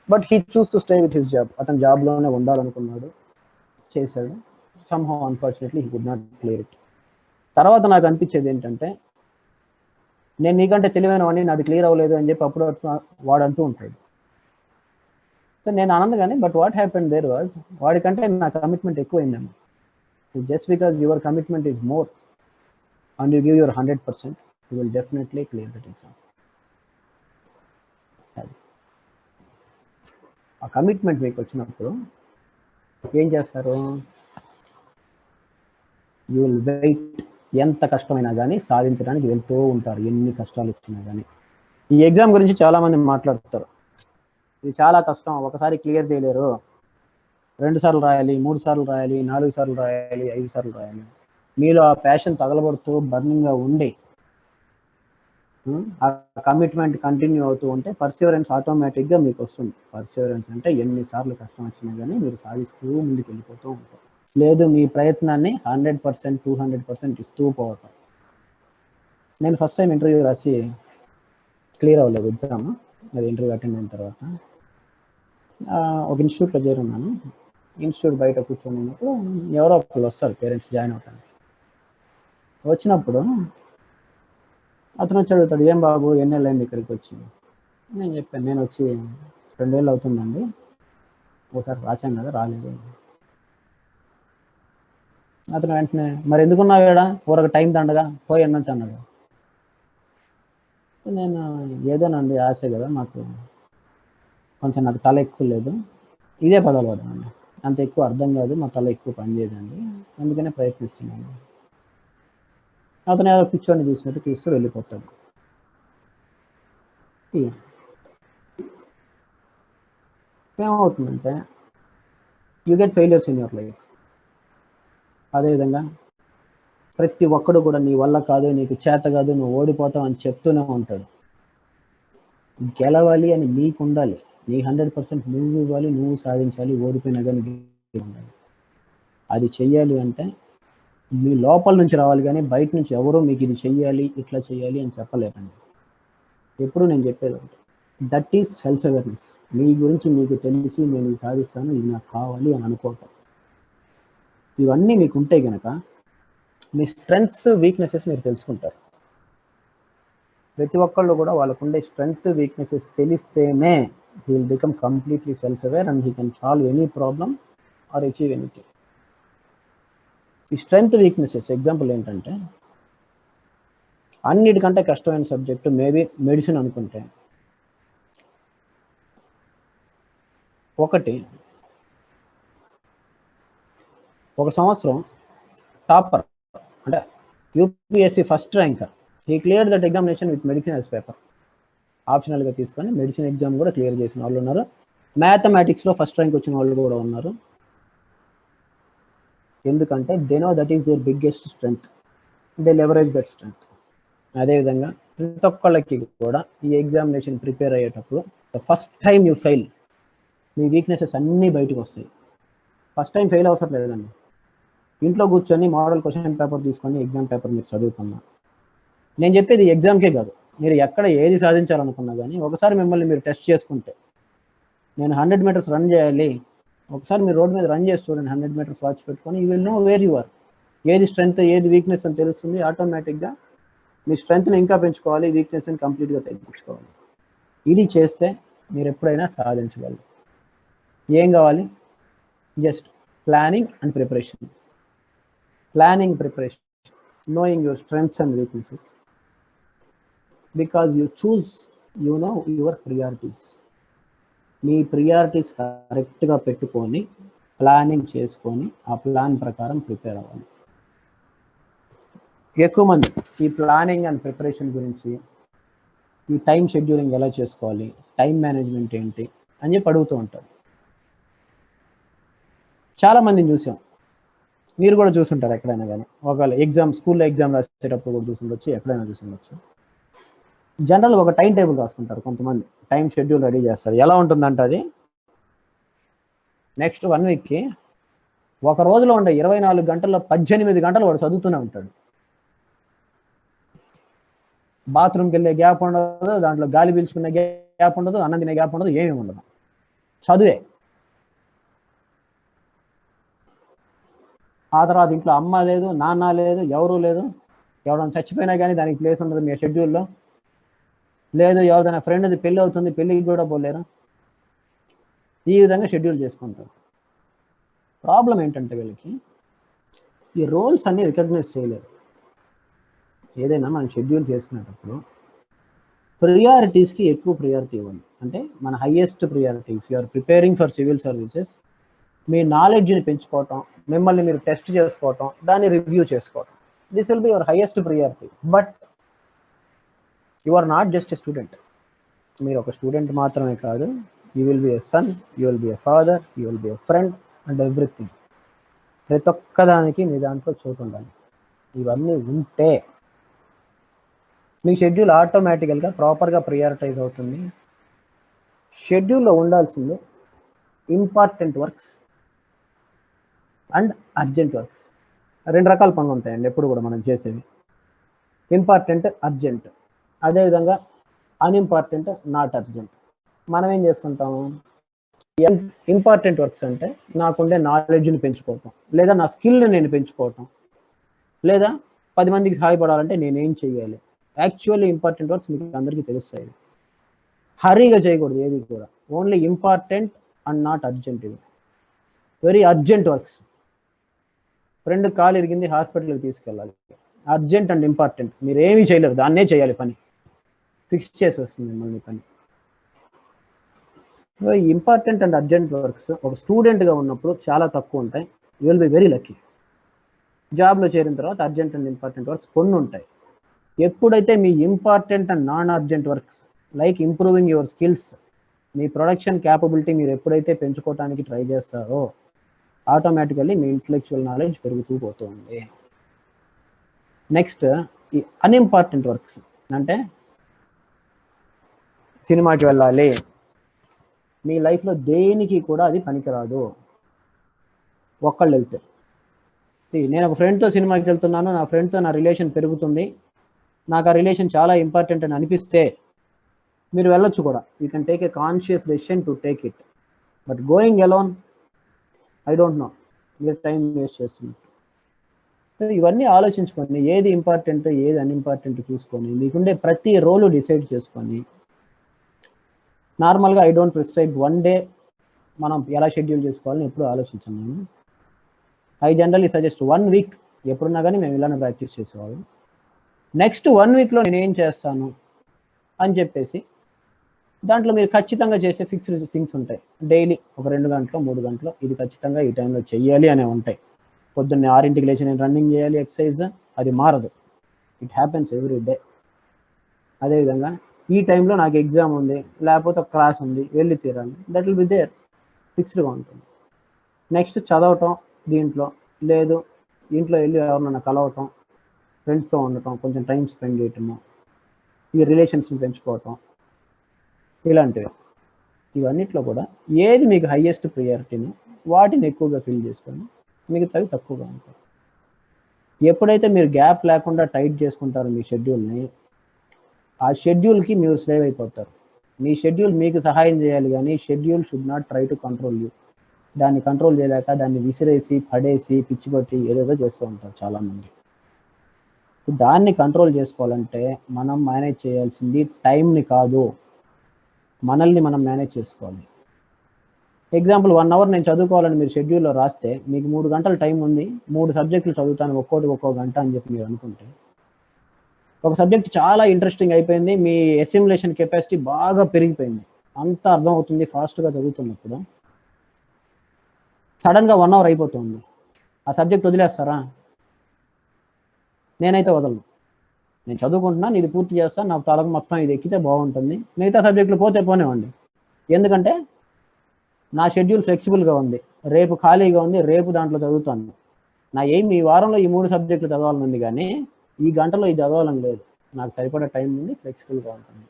But he choose to stay with his job. అతను జాబ్లోనే ఉండాలనుకున్నాడు, చేశాడు. somehow unfortunately he could not clear it. తర్వాత నాకు అనిపించేది ఏంటంటే, నేను నీకంటే తెలివైన వాడిని, నాది క్లియర్ అవ్వలేదు అని చెప్పి అప్పుడు వాడు అంటూ ఉంటాడు. సో నేను అన్నాను కానీ, but what happened there was, వాడికంటే నా కమిట్మెంట్ ఎక్కువైందేమో. Just because your commitment is more and you give your 100%, you will definitely clear that exam. ఆ కమిట్మెంట్ మీకు వచ్చినప్పుడు ఏం చేస్తారు, యూ విల్ వెయిట్. ఎంత కష్టమైనా కానీ సాధించడానికి వెళ్తూ ఉంటారు, ఎన్ని కష్టాలు వచ్చినా కానీ. ఈ ఎగ్జామ్ గురించి చాలామంది మాట్లాడుతారు, ఇది చాలా కష్టం, ఒకసారి క్లియర్ చేయలేరు, 2 సార్లు రాయాలి, 3 సార్లు రాయాలి, 4 సార్లు రాయాలి, 5 సార్లు రాయాలి. మీలో ఆ ప్యాషన్ తగలబడుతూ బర్నింగ్గా ఉండి ఆ కమిట్మెంట్ కంటిన్యూ అవుతూ ఉంటే పర్సివరెన్స్ ఆటోమేటిక్గా మీకు వస్తుంది. పర్సివరెన్స్ అంటే ఎన్నిసార్లు కష్టం వచ్చినా కానీ మీరు సాధిస్తూ ముందుకు వెళ్ళిపోతూ ఉంటారు. లేదు, మీ ప్రయత్నాన్ని 100%, 200% ఇస్తూ పోవటం. నేను ఫస్ట్ టైం ఇంటర్వ్యూ రాసి క్లియర్ అవ్వలేదు ఎగ్జామ్. అది ఇంటర్వ్యూ అటెండ్ అయిన తర్వాత ఒక ఇన్స్టిట్యూట్లో చేరున్నాను. ఇన్స్టిట్యూట్ బయట కూర్చొని ఉన్నప్పుడు ఎవరో ఒకళ్ళు వస్తారు పేరెంట్స్ జాయిన్ అవడానికి. వచ్చినప్పుడు అతను వచ్చి అడుగుతాడు, ఏం బాబు ఎన్నేళ్ళు అయింది ఇక్కడికి వచ్చి? నేను చెప్పాను, నేను వచ్చి 2 ఏళ్ళు అవుతుందండి, ఒకసారి రాశాను కదా, రాలేదు. అతను వెంటనే, మరి ఎందుకున్నావు ఇక్కడ, ఊరక టైం దండగా పోయి అన్నచ్చు అన్నాడు. నేను ఏదోనండి ఆశ కదా, మాకు కొంచెం నాకు తల ఎక్కువ లేదు, ఇదే పదాలు పడమండి, అంత ఎక్కువ అర్థం కాదు, మా తల ఎక్కువ పని చేయదండి, అందుకనే ప్రయత్నిస్తున్నాను. అతను ఏదో పిచ్చోడిని చూసినట్టు చూస్తూ వెళ్ళిపోతాడు. ఏమవుతుందంటే, you get failures in your life. అదేవిధంగా ప్రతి ఒక్కడు కూడా నీ వల్ల కాదు, నీకు చేత కాదు, నువ్వు ఓడిపోతావు అని చెప్తూనే ఉంటాడు. గెలవాలి అని నీకు ఉండాలి, నీ 100% నువ్వు ఇవ్వాలి, నువ్వు సాధించాలి, ఓడిపోయినా కానీ ఉండాలి. అది చెయ్యాలి అంటే మీ లోపల నుంచి రావాలి, కానీ బయట నుంచి ఎవరో మీకు ఇది చెయ్యాలి ఇట్లా చెయ్యాలి అని చెప్పలేరండి. ఎప్పుడు నేను చెప్పేది అంటే దట్ ఈస్ సెల్ఫ్ అవేర్నెస్. మీ గురించి మీకు తెలిసి నేను ఇది సాధిస్తాను, ఇది నాకు కావాలి అని అనుకోవటం. ఇవన్నీ మీకు ఉంటాయి కనుక మీ స్ట్రెంగ్త్స్ వీక్నెసెస్ మీరు తెలుసుకుంటారు. ప్రతి ఒక్కళ్ళు కూడా వాళ్ళకు ఉండే స్ట్రెంగ్త్ వీక్నెసెస్ తెలిస్తేనే he will become completely self aware and he can solve any problem or achieve anything. ఈ స్ట్రెంగ్త్ వీక్నెసెస్ ఎగ్జాంపుల్ ఏంటంటే, అన్నిటికంటే కష్టమైన సబ్జెక్టు మేబీ మెడిసిన్ అనుకుంటే, ఒక సంవత్సరం టాపర్ అంటే UPSC first ranker, he clear that examination with medicine as paper. ఆప్షనల్గా తీసుకొని మెడిసిన్ ఎగ్జామ్ కూడా క్లియర్ చేసిన వాళ్ళు ఉన్నారు. మ్యాథమెటిక్స్లో ఫస్ట్ ర్యాంక్ వచ్చిన వాళ్ళు కూడా ఉన్నారు. ఎందుకంటే they know that is their biggest strength, they leverage that strength. అదేవిధంగా ప్రతి ఒక్కళ్ళకి కూడా ఈ ఎగ్జామినేషన్ ప్రిపేర్ అయ్యేటప్పుడు the first time you fail, మీ వీక్నెసెస్ అన్నీ బయటకు వస్తాయి. ఫస్ట్ టైం ఫెయిల్ అవసరం లేదండి. ఇంట్లో కూర్చొని మోడల్ క్వశ్చన్ పేపర్ తీసుకొని ఎగ్జామ్ పేపర్ మీరు చదువుకున్నా, నేను చెప్పేది ఎగ్జామ్కే కాదు, మీరు ఎక్కడ ఏది సాధించాలనుకున్నా కానీ ఒకసారి మిమ్మల్ని మీరు టెస్ట్ చేసుకుంటే, నేను 100 మీటర్స్ రన్ చేయాలి, ఒకసారి మీరు రోడ్ మీద రన్ చేసి చూడండి, 100 మీటర్స్ వాచ్ పెట్టుకొని, you will know where you are. ఏది స్ట్రెంగ్త్ ఏది వీక్నెస్ అని తెలుస్తుంది. ఆటోమేటిక్గా మీ స్ట్రెంగ్త్ని ఇంకా పెంచుకోవాలి, వీక్నెస్ని కంప్లీట్గా తగ్గించుకోవాలి. ఇది చేస్తే మీరు ఎప్పుడైనా సాధించగలరు. ఏం కావాలి? Just planning and preparation. Planning, preparation, knowing your strengths and weaknesses, because you choose, you know your priorities. Me priorities కరెక్ట్గా పెట్టుకొని ప్లానింగ్ చేసుకొని ఆ ప్లాన్ ప్రకారం ప్రిపేర్ అవ్వాలి. ఎక్కువ మంది ఈ ప్లానింగ్ అండ్ ప్రిపరేషన్ గురించి, ఈ టైం షెడ్యూలింగ్ ఎలా చేసుకోవాలి, టైం మేనేజ్మెంట్ ఏంటి అని చెప్పి అడుగుతూ ఉంటారు. చాలా మందిని చూసాం, మీరు కూడా చూసుంటారు ఎక్కడైనా కానీ. ఒకవేళ ఎగ్జామ్, స్కూల్లో ఎగ్జామ్ రాసేటప్పుడు కూడా చూసుండొచ్చు, ఎక్కడైనా చూసుండొచ్చు. జనరల్గా ఒక టైం టేబుల్ రాసుకుంటారు కొంతమంది, టైం షెడ్యూల్ రెడీ చేస్తారు. ఎలా ఉంటుందంటే అది నెక్స్ట్ 1 వీక్కి ఒక రోజులో ఉండే 24 గంటల్లో 18 గంటలు వాడు చదువుతూనే ఉంటాడు. బాత్రూమ్కి వెళ్ళే గ్యాప్ ఉండదు, దాంట్లో గాలి పీల్చుకునే గ్యాప్ ఉండదు, అన్నం తినే గ్యాప్ ఉండదు, ఏమీ ఉండదు, చదువే. ఆ తర్వాత ఇంట్లో అమ్మ లేదు, నాన్న లేదు, ఎవరూ లేదు, ఎవరైనా చచ్చిపోయినా కానీ దానికి ప్లేస్ ఉండదు మీ షెడ్యూల్లో. లేదు ఎవరిదైనా ఫ్రెండ్ది పెళ్ళి అవుతుంది, పెళ్ళికి కూడా పోలేరు. ఈ విధంగా షెడ్యూల్ చేసుకుంటారు. ప్రాబ్లం ఏంటంటే వీళ్ళకి ఈ రోల్స్ అన్ని రికగ్నైజ్ చేయలేరు. ఏదైనా మనం షెడ్యూల్ చేసుకునేటప్పుడు ప్రియారిటీస్కి ఎక్కువ ప్రియారిటీ ఇవ్వండి. అంటే మన highest priority, if you're preparing for civil services, మీ నాలెడ్జ్ని పెంచుకోవటం, మిమ్మల్ని మీరు టెస్ట్ చేసుకోవటం, దాన్ని రివ్యూ చేసుకోవటం, this will be your highest priority. But you are not just a student. మీరు ఒక స్టూడెంట్ మాత్రమే కాదు, you will be a son, you will be a father, you will be a friend and everything. ప్రతి ఒక్కదానికి మీ దాంట్లో చోటు ఉండాలి. ఇవన్నీ ఉంటే మీ షెడ్యూల్ ఆటోమేటికల్గా ప్రాపర్గా ప్రియారిటైజ్ అవుతుంది. షెడ్యూల్లో ఉండాల్సింది important works and urgent works. 2 రకాల పనులు ఉంటాయండి ఎప్పుడు కూడా మనం చేసేవి, ఇంపార్టెంట్, అర్జెంట్. అదేవిధంగా అన్ఇంపార్టెంట్, నాట్ అర్జెంట్. మనం ఏం చేస్తుంటాము, ఇంపార్టెంట్ వర్క్స్ అంటే నాకుండే నాలెడ్జ్ని పెంచుకోవటం, లేదా నా స్కిల్ని నేను పెంచుకోవటం, లేదా 10 మందికి సహాయపడాలంటే నేనేం చేయాలి. యాక్చువల్లీ ఇంపార్టెంట్ వర్క్స్ మీకు అందరికీ తెలుస్తాయి. హరీగా చేయకూడదు ఏది కూడా, only important and not urgent. ఇవి వెరీ అర్జెంట్ వర్క్స్. ఫ్రెండ్ కాలు ఇరిగింది, హాస్పిటల్కి తీసుకెళ్ళాలి, అర్జెంట్ అండ్ ఇంపార్టెంట్, మీరు ఏమీ చేయలేరు, దాన్నే చేయాలి, పని ఫిక్స్ చేసి వస్తుంది మిమ్మల్ని పని. ఇంపార్టెంట్ అండ్ అర్జెంట్ వర్క్స్ ఒక స్టూడెంట్గా ఉన్నప్పుడు చాలా తక్కువ ఉంటాయి. You will be very lucky. జాబ్లో చేరిన తర్వాత అర్జెంట్ అండ్ ఇంపార్టెంట్ వర్క్స్ కొన్ని ఉంటాయి. ఎప్పుడైతే మీ important and non urgent works like improving your skills, మీ ప్రొడక్షన్ క్యాపబిలిటీ మీరు ఎప్పుడైతే పెంచుకోవడానికి ట్రై చేస్తారో ఆటోమేటికల్లీ మీ ఇంటలెక్చువల్ నాలెడ్జ్ పెరుగుతూ పోతుంది. నెక్స్ట్ ఈ అన్ఇంపార్టెంట్ వర్క్స్ అంటే సినిమాకి వెళ్ళాలి, మీ లైఫ్లో దేనికి కూడా అది పనికిరాదు. ఒక్కళ్ళు వెళ్తే, నేను ఒక ఫ్రెండ్తో సినిమాకి వెళ్తున్నాను, నా ఫ్రెండ్తో నా రిలేషన్ పెరుగుతుంది, నాకు ఆ రిలేషన్ చాలా ఇంపార్టెంట్ అని అనిపిస్తే మీరు వెళ్ళొచ్చు కూడా. You can take a conscious decision to take it. But going alone, I don't know, మీరు టైం వేస్ట్ చేస్తున్నారు. ఇవన్నీ ఆలోచించుకొని ఏది ఇంపార్టెంట్ ఏది అన్ఇంపార్టెంట్ చూసుకొని మీకుండే ప్రతి రోలు డిసైడ్ చేసుకొని, నార్మల్గా I don't prescribe one day మనం ఎలా షెడ్యూల్ చేసుకోవాలని ఎప్పుడు ఆలోచించాను నేను. ఐ జనరల్లీ సజెస్ట్ 1 వీక్, ఎప్పుడున్నా కానీ మేము ఇలానే ప్రాక్టీస్ చేసేవాళ్ళం. నెక్స్ట్ 1 వీక్లో నేను ఏం చేస్తాను అని చెప్పేసి దాంట్లో మీరు ఖచ్చితంగా చేసే ఫిక్స్డ్ థింగ్స్ ఉంటాయి. డైలీ ఒక 2 గంటలు 3 గంటలు ఇది ఖచ్చితంగా ఈ టైంలో చెయ్యాలి అనే ఉంటాయి. పొద్దున్నే 6ంటికి లేచి నేను రన్నింగ్ చేయాలి, ఎక్సర్సైజ్, అది మారదు, ఇట్ హ్యాపెన్స్ ఎవ్రీ డే. అదేవిధంగా ఈ టైంలో నాకు ఎగ్జామ్ ఉంది, లేకపోతే ఒక క్లాస్ ఉంది, వెళ్ళి తీరాలి, దట్ విల్ బి దేర్, ఫిక్స్డ్గా ఉంటుంది. నెక్స్ట్ చదవటం, దీంట్లో లేదు ఇంట్లో వెళ్ళి ఎవరినైనా కలవటం, ఫ్రెండ్స్తో ఉండటం, కొంచెం టైం స్పెండ్ చేయటము, ఈ రిలేషన్స్ని పెంచుకోవటం, ఇలాంటివి. ఇవన్నిట్లో కూడా ఏది మీకు హైయెస్ట్ ప్రియారిటీని వాటిని ఎక్కువగా ఫిల్ చేసుకొని మిగతావి తక్కువగా ఉంటాయి. ఎప్పుడైతే మీరు గ్యాప్ లేకుండా టైట్ చేసుకుంటారో మీ షెడ్యూల్ని, ఆ షెడ్యూల్కి మీరు స్లేవ్ అయిపోతారు. మీ షెడ్యూల్ మీకు సహాయం చేయాలి కానీ schedule should not try to control you. దాన్ని కంట్రోల్ చేయలేక దాన్ని విసిరేసి పడేసి పిచ్చిపట్టి ఏదేదో చేస్తూ ఉంటారు చాలామంది. దాన్ని కంట్రోల్ చేసుకోవాలంటే మనం మేనేజ్ చేయాల్సింది టైంని కాదు, మనల్ని మనం మేనేజ్ చేసుకోవాలి. ఎగ్జాంపుల్ 1 అవర్ నేను చదువుకోవాలని మీరు షెడ్యూల్లో రాస్తే మీకు 3 గంటల టైం ఉంది, 3 సబ్జెక్టులు చదువుతాను ఒక్కో గంట అని చెప్పి మీరు అనుకుంటే, ఒక సబ్జెక్ట్ చాలా ఇంట్రెస్టింగ్ అయిపోయింది, మీ అసిమిలేషన్ కెపాసిటీ బాగా పెరిగిపోయింది, అంతా అర్థం అవుతుంది ఫాస్ట్గా చదువుతున్నప్పుడు, సడన్గా 1 అవర్ అయిపోతుంది, ఆ సబ్జెక్ట్ వదిలేస్తారా? నేనైతే వదలను. నేను చదువుకుంటున్నాను, ఇది పూర్తి చేస్తాను, నా తలకు మొత్తం ఇది ఎక్కితే బాగుంటుంది, మిగతా సబ్జెక్టులు పోతే పోనివ్వండి. ఎందుకంటే నా షెడ్యూల్ ఫ్లెక్సిబుల్గా ఉంది, రేపు ఖాళీగా ఉంది, రేపు దాంట్లో చదువుతాను. నా ఎయిమ్ ఈ వారంలో ఈ 3 సబ్జెక్టులు చదవాలని ఉంది కానీ ఈ గంటలో ఇది చదవాలని లేదు, నాకు సరిపడే టైం ఉంది, ఫ్లెక్సిబుల్గా ఉంటుంది.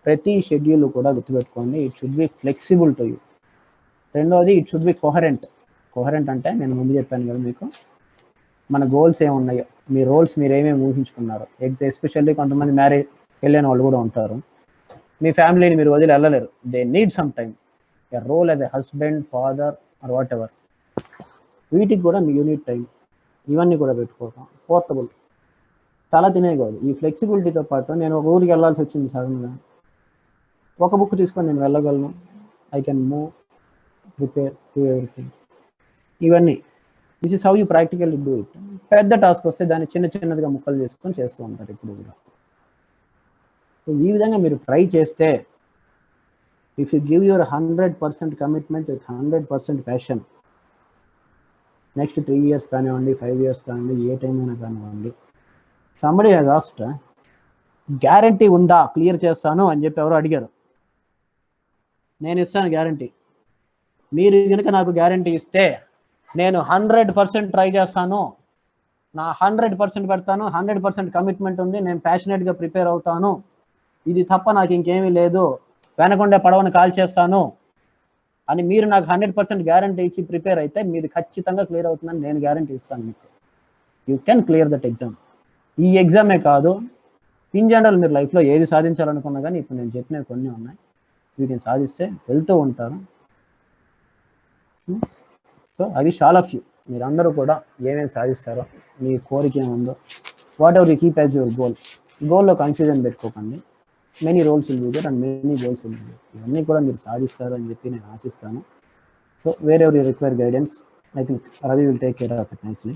ప్రతి షెడ్యూల్ కూడా గుర్తుపెట్టుకోండి, it should be flexible to you. రెండోది, it should be coherent. Coherent అంటే నేను ముందు చెప్పాను కదా మీకు, మన గోల్స్ ఏమున్నాయో, మీ రోల్స్ మీరు ఏమేమి ఊహించుకున్నారు. ఎస్పెషల్లీ కొంతమంది మ్యారేజ్ వెళ్ళిన వాళ్ళు కూడా ఉంటారు, మీ ఫ్యామిలీని మీరు వదిలి వెళ్ళలేరు, they need some time, a role as a husband, father or whatever, వీటికి కూడా మీ యూనిట్ టైం, ఇవన్నీ కూడా పెట్టుకోవటం. పోర్టబుల్, తల తినేయకూడదు. ఈ ఫ్లెక్సిబిలిటీతో పాటు నేను ఒక ఊరికి వెళ్ళాల్సి వచ్చింది సడన్గా, ఒక బుక్ తీసుకొని నేను వెళ్ళగలను, I can move, prepare, do everything. ఇవన్నీ this is how you practically do it. పెద్ద టాస్క్ వస్తే దాన్ని చిన్నదిగా ముక్కలు చేసుకొని చేస్తూ ఉంటారు ఇప్పుడు కూడా. ఈ విధంగా మీరు ట్రై చేస్తే, if you give your 100% commitment with 100% passion, next 3 years కానివ్వండి, 5 years కానివ్వండి, ఏ టైం అయినా కానివ్వండి, somebody has asked, గ్యారంటీ ఉందా క్లియర్ చేస్తాను అని చెప్పి ఎవరో అడిగారు. నేను ఇస్తాను గ్యారంటీ. మీరు కనుక నాకు గ్యారంటీ ఇస్తే నేను 100% ట్రై చేస్తాను, నా 100% పెడతాను, 100% కమిట్మెంట్ ఉంది, నేను ప్యాషనెట్గా ప్రిపేర్ అవుతాను, ఇది తప్ప నాకు ఇంకేమీ లేదు, వెనకుండే పడవను కాల్ చేస్తాను అని మీరు నాకు 100% గ్యారంటీ ఇచ్చి ప్రిపేర్ అయితే మీది ఖచ్చితంగా క్లియర్ అవుతుందని నేను గ్యారంటీ ఇస్తాను మీకు. You can clear that exam. ఈ ఎగ్జామే కాదు, ఇన్ జనరల్ మీరు లైఫ్లో ఏది సాధించాలనుకున్నా కానీ ఇప్పుడు నేను చెప్పినవి కొన్ని ఉన్నాయి, వీటిని సాధిస్తే వెళ్తూ ఉంటారు. సో అవి చాలా ఫ్యూ. మీరందరూ కూడా ఏమేమి సాధిస్తారో, మీ కోరిక ఏముందో, whatever you keep as your goal, గోల్లో కన్ఫ్యూజన్ పెట్టుకోకండి. Many roles will be there and many goals will be there. ఇవన్నీ కూడా మీరు సాధిస్తారు అని చెప్పి నేను ఆశిస్తాను. So wherever you require guidance, I think Ravi will take care of it nicely.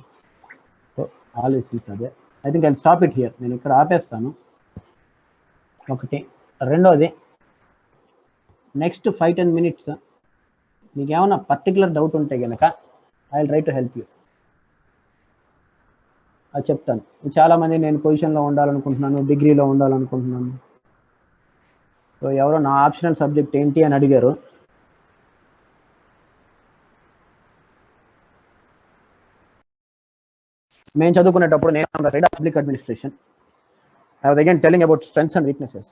So all this is అదే. I think I stop it here. నేను ఇక్కడ ఆపేస్తాను. ఒకటి. రెండోది, నెక్స్ట్ 5-10 minutes మీకు ఏమైనా పర్టికులర్ డౌట్ ఉంటే కనుక I will try to help you. అది చెప్తాను. చాలామంది నేను పొజిషన్లో ఉండాలనుకుంటున్నాను, డిగ్రీలో ఉండాలనుకుంటున్నాను, సో ఎవరో నా ఆప్షనల్ సబ్జెక్ట్ ఏంటి అని అడిగారు. మేము చదువుకునేటప్పుడు నేను right public administration. I was again telling about strengths and weaknesses.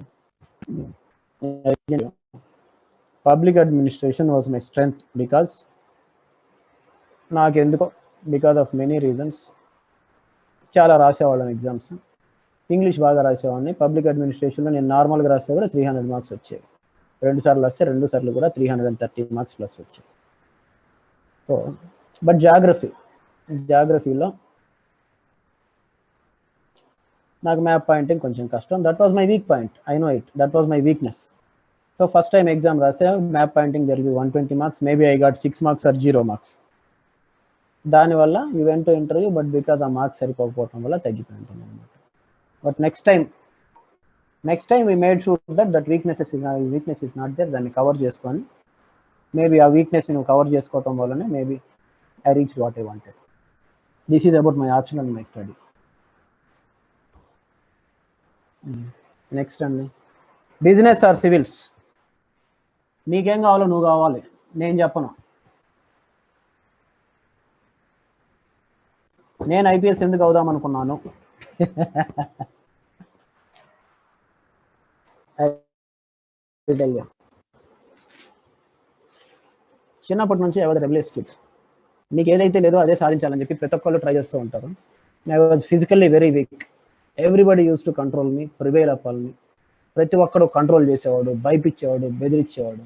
Public administration was my strength because of many reasons చాలా రాసేవాళ్ళం ఎగ్జామ్స్. ఇంగ్లీష్ బాగా రాసేవాడిని. పబ్లిక్ అడ్మినిస్ట్రేషన్లో నేను నార్మల్గా రాస్తే కూడా 300 మార్క్స్ వచ్చాయి. 2 సార్లు వస్తే 2 సార్లు కూడా 330 మార్క్స్ ప్లస్ వచ్చాయి. సో బట్ జాగ్రఫీలో నాకు మ్యాప్ పాయింటింగ్ కొంచెం కష్టం. That was my weak point. I know it. That was my weakness. So first time exam రాసే మ్యాప్ పాయింటింగ్ జరిగి 120 marks, maybe I got 6 marks or 0 marks. దానివల్ల you went to interview, but because ఆ marks సరిపోకపోవడం వల్ల తగ్గిపోయింటుంది అనమాట. But next time we made sure that weakness is not there. దాన్ని cover చేసుకొని మేబీ ఆ వీక్నెస్ నువ్వు కవర్ చేసుకోవటం వల్లనే maybe I reach what I wanted. This is about my option and my study. Next అండి, బిజినెస్ ఆర్ సివిల్స్. నీకేం కావాలో నువ్వు కావాలి, నేను చెప్పను. నేను ఐపీఎస్ ఎందుకు అవుదాం అనుకున్నాను? చిన్నప్పటి నుంచి ఐ వాజ్ రెబెలియస్ కిడ్. నీకు ఏదైతే లేదో అదే సాధించాలని చెప్పి ప్రతి ఒక్కళ్ళు ట్రై చేస్తూ ఉంటారు. I was physically very weak. Everybody use to control me, prevail అవ్వాలి. ప్రతి ఒక్కడు కంట్రోల్ చేసేవాడు, భయపించేవాడు, బెదిరించేవాడు.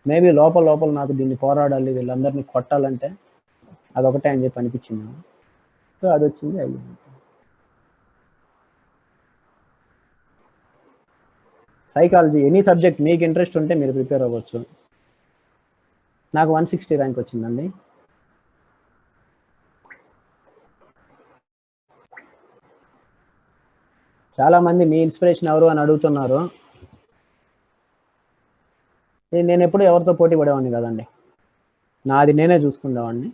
మేబీ లోపల నాకు దీన్ని పోరాడాలి, వీళ్ళందరినీ కొట్టాలంటే అదొకటే అని చెప్పి అనిపించింది. సో అది వచ్చింది. అయ్యింది. సైకాలజీ, ఎనీ సబ్జెక్ట్ మీకు ఇంట్రెస్ట్ ఉంటే మీరు ప్రిపేర్ అవ్వచ్చు. నాకు 160 ర్యాంక్ వచ్చిందండి. చాలా మంది మీ ఇన్స్పిరేషన్ ఎవరు అని అడుగుతున్నారు. నేను ఎప్పుడు ఎవరితో పోటీ పడేవాడిని కదండి, నాది నేనే చూసుకునేవాడిని.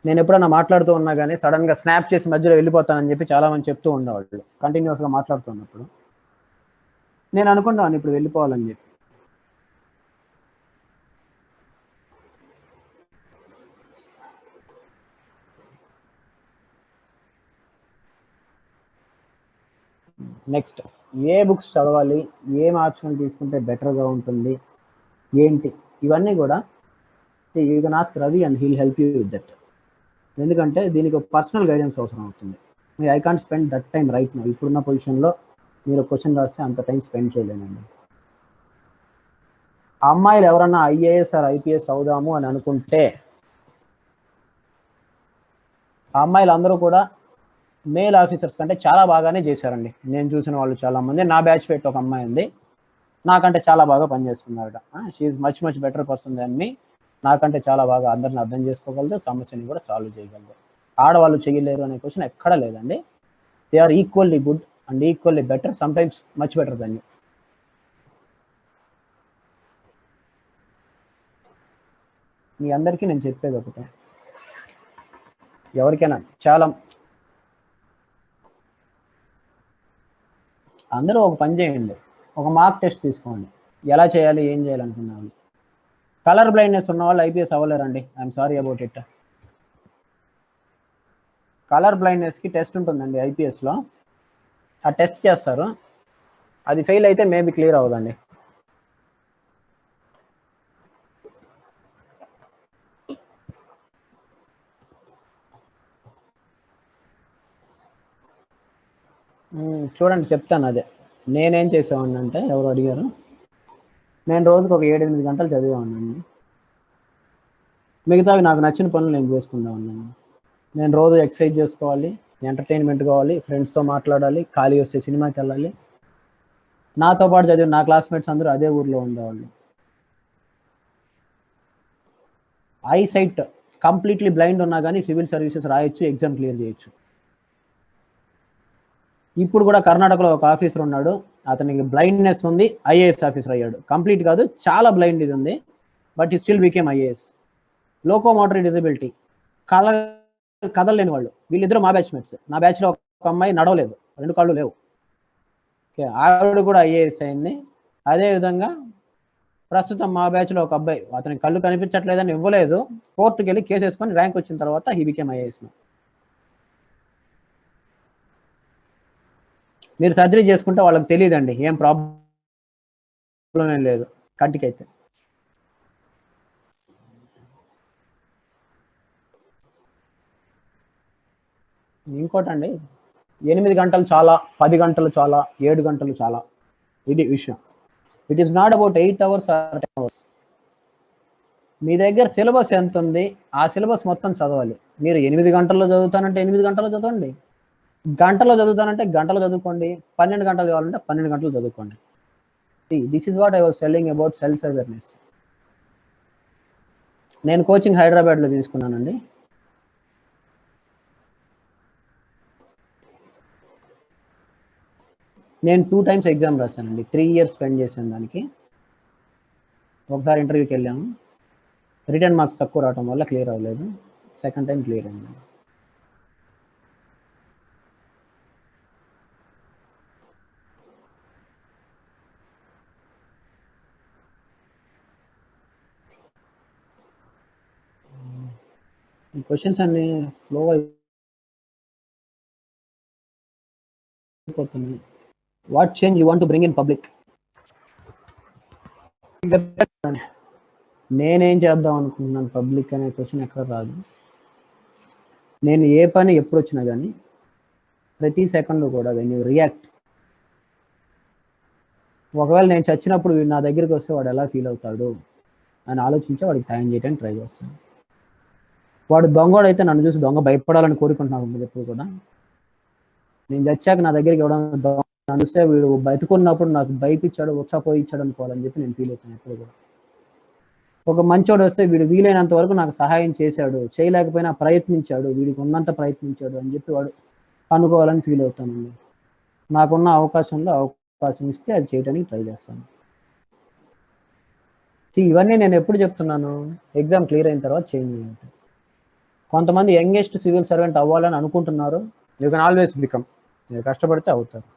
నేను ఎప్పుడన్నా మాట్లాడుతూ ఉన్నా కానీ సడన్గా స్నాప్ చేసి మధ్యలో వెళ్ళిపోతానని చెప్పి చాలా మంది చెప్తూ ఉండేవాళ్ళు కంటిన్యూస్గా మాట్లాడుతున్నప్పుడు. నేను అనుకుంటాను ఇప్పుడు వెళ్ళిపోవాలని చెప్పి. నెక్స్ట్, ఏ బుక్స్ చదవాలి, ఏం ఆప్షన్ తీసుకుంటే బెటర్గా ఉంటుంది, ఏంటి, ఇవన్నీ కూడా you can ask Ravi and heal help you with that. ఎందుకంటే దీనికి ఒక పర్సనల్ గైడెన్స్ అవసరం అవుతుంది. I can't spend that time right now. ఇప్పుడున్న పొజిషన్లో మీరు క్వశ్చన్ రాస్తే అంత టైం స్పెండ్ చేయలేనండి. అమ్మాయిలు ఎవరన్నా ఐఏఎస్ ఆర్ ఐపీఎస్ అవుదాము అని అనుకుంటే ఆ అమ్మాయిలు అందరూ కూడా మేల్ ఆఫీసర్స్ కంటే చాలా బాగానే చేశారండి. నేను చూసిన వాళ్ళు చాలా మంది. నా బ్యాచ్ పెట్టి ఒక అమ్మాయి ఉంది, నాకంటే చాలా బాగా పనిచేస్తున్నారట. She's much better person than me. నాకంటే చాలా బాగా అందరిని అర్థం చేసుకోగలదు, సమస్యని కూడా సాల్వ్ చేయగలదు. ఆడవాళ్ళు చేయలేరు అనే క్వశ్చన్ ఎక్కడా లేదండి. They are equally good and equally better, sometimes much better than you. మీ అందరికీ నేను చెప్పేది ఒకటే, ఎవరికైనా అందరూ ఒక పని చేయండి, ఒక మార్క్ టెస్ట్ తీసుకోండి. ఎలా చేయాలి, ఏం చేయాలనుకున్నాను. కలర్ బ్లైండ్నెస్ ఉన్న వాళ్ళు ఐపీఎస్ అవ్వలేరండి. I'm sorry about it. Colour బ్లైండ్నెస్కి టెస్ట్ ఉంటుందండి ఐపీఎస్లో. ఆ టెస్ట్ చేస్తారు, అది ఫెయిల్ అయితే మేబీ క్లియర్ అవ్వదండి. చూడండి, చెప్తాను. అదే నేనేం చేసేవాడిని అంటే, ఎవరు అడిగారు, నేను రోజుకు ఒక 7-8 గంటలు చదివేవాడిని. మిగతావి నాకు నచ్చిన పనులు నేను చేసుకుంటా ఉన్నాను. నేను రోజు ఎక్సర్సైజ్ చేసుకోవాలి, ఎంటర్టైన్మెంట్ కావాలి, ఫ్రెండ్స్తో మాట్లాడాలి, ఖాళీ వస్తే సినిమాకి వెళ్ళాలి. నాతో పాటు చదివిన నా క్లాస్మేట్స్ అందరూ అదే ఊర్లో ఉండేవాళ్ళు. ఐ సైట్ కంప్లీట్లీ బ్లైండ్ ఉన్నా కానీ సివిల్ సర్వీసెస్ రాయొచ్చు, ఎగ్జామ్ క్లియర్ చేయొచ్చు. ఇప్పుడు కూడా కర్ణాటకలో ఒక ఆఫీసర్ ఉన్నాడు, అతనికి బ్లైండ్నెస్ ఉంది, ఐఏఎస్ ఆఫీసర్ అయ్యాడు. కంప్లీట్ కాదు, చాలా బ్లైండ్ ఇది ఉంది, but he still became IAS. Locomotory disability, కదలలేని వాళ్ళు, వీళ్ళిద్దరూ మా బ్యాచ్మేట్స్. నా బ్యాచ్లో ఒక అమ్మాయి నడవలేదు, 2 కాళ్ళు లేవు. ఓకే, ఆవిడ కూడా ఐఏఎస్ అయింది. అదేవిధంగా ప్రస్తుతం మా బ్యాచ్లో ఒక అబ్బాయి, అతనికి కళ్ళు కనిపించట్లేదని ఇవ్వలేదు, కోర్టుకి వెళ్ళి కేసు వేసుకొని ర్యాంక్ వచ్చిన తర్వాత హీ బికేమ్ ఐఏఎస్. మీరు సర్జరీ చేసుకుంటే వాళ్ళకి తెలియదండి ఏం ప్రాబ్లం ప్రాబ్లం ఏం లేదు కంటికైతే. ఇంకోటండి, 8 గంటలు చాలా, 10 గంటలు చాలా, 7 గంటలు చాలా, ఇది విషయం. It is not about 8 hours or 10 hours. మీ దగ్గర సిలబస్ ఎంత ఉంది, ఆ సిలబస్ మొత్తం చదవాలి. మీరు 8 గంటల్లో చదువుతానంటే 8 గంటల్లో చదవండి, గంటలో చదువుతానంటే గంటలో చదువుకోండి, 12 గంటలు కావాలంటే 12 గంటలు చదువుకోండి. This is what I was telling about self awareness. నేను కోచింగ్ హైదరాబాద్లో తీసుకున్నానండి. నేను 2 టైమ్స్ ఎగ్జామ్ రాశానండి. 3 ఇయర్స్ స్పెండ్ చేశాను దానికి. ఒకసారి ఇంటర్వ్యూకి వెళ్ళాము, రిటర్న్ మార్క్స్ తక్కువ రావడం వల్ల క్లియర్ అవ్వలేదు. సెకండ్ టైం క్లియర్ అయింది. ఈ క్వశ్చన్స్ అన్ని ఫ్లో అయిపోతున్నాయి. What change you want to bring in public? నేనేం చేద్దాం అనుకుంటున్నాను పబ్లిక్ అనే క్వశ్చన్ ఎక్కడ రాదు. నేను ఏ పని ఎప్పుడు వచ్చినా కానీ ప్రతి సెకండ్ కూడా వెన్ యూ రియాక్ట్, ఒకవేళ నేను చచ్చినప్పుడు వీడు నా దగ్గరికి వస్తే వాడు ఎలా ఫీల్ అవుతాడు అని ఆలోచించి వాడికి సాయం చేయడానికి ట్రై చేస్తాను. వాడు దొంగోడు అయితే నన్ను చూసి దొంగ భయపడాలని కోరుకుంటున్నాను ఎప్పుడు కూడా. నేను చచ్చాక నా దగ్గరికి ఎవడో నన్ను చూస్తే వీడు బతుకున్నప్పుడు నాకు భయపించాడు, ఉచ్చపోయిచ్చాడు అనుకోవాలని చెప్పి నేను ఫీల్ అవుతాను ఎప్పుడు కూడా. ఒక మంచోడు వస్తే వీడు వీలైనంత వరకు నాకు సహాయం చేశాడు, చేయలేకపోయినా ప్రయత్నించాడు, వీడికి ఉన్నంత ప్రయత్నించాడు అని చెప్పి వాడు అనుకోవాలని ఫీల్ అవుతానండి. నాకున్న అవకాశంలో అవకాశం ఇస్తే అది చేయడానికి ట్రై చేస్తాను. ఇవన్నీ నేను ఎప్పుడు చెప్తున్నాను, ఎగ్జామ్ క్లియర్ అయిన తర్వాత చేయండి. కొంతమంది యంగెస్ట్ సివిల్ సర్వెంట్ అవ్వాలని అనుకుంటున్నారు. You can always become. మీరు కష్టపడితే అవుతారు.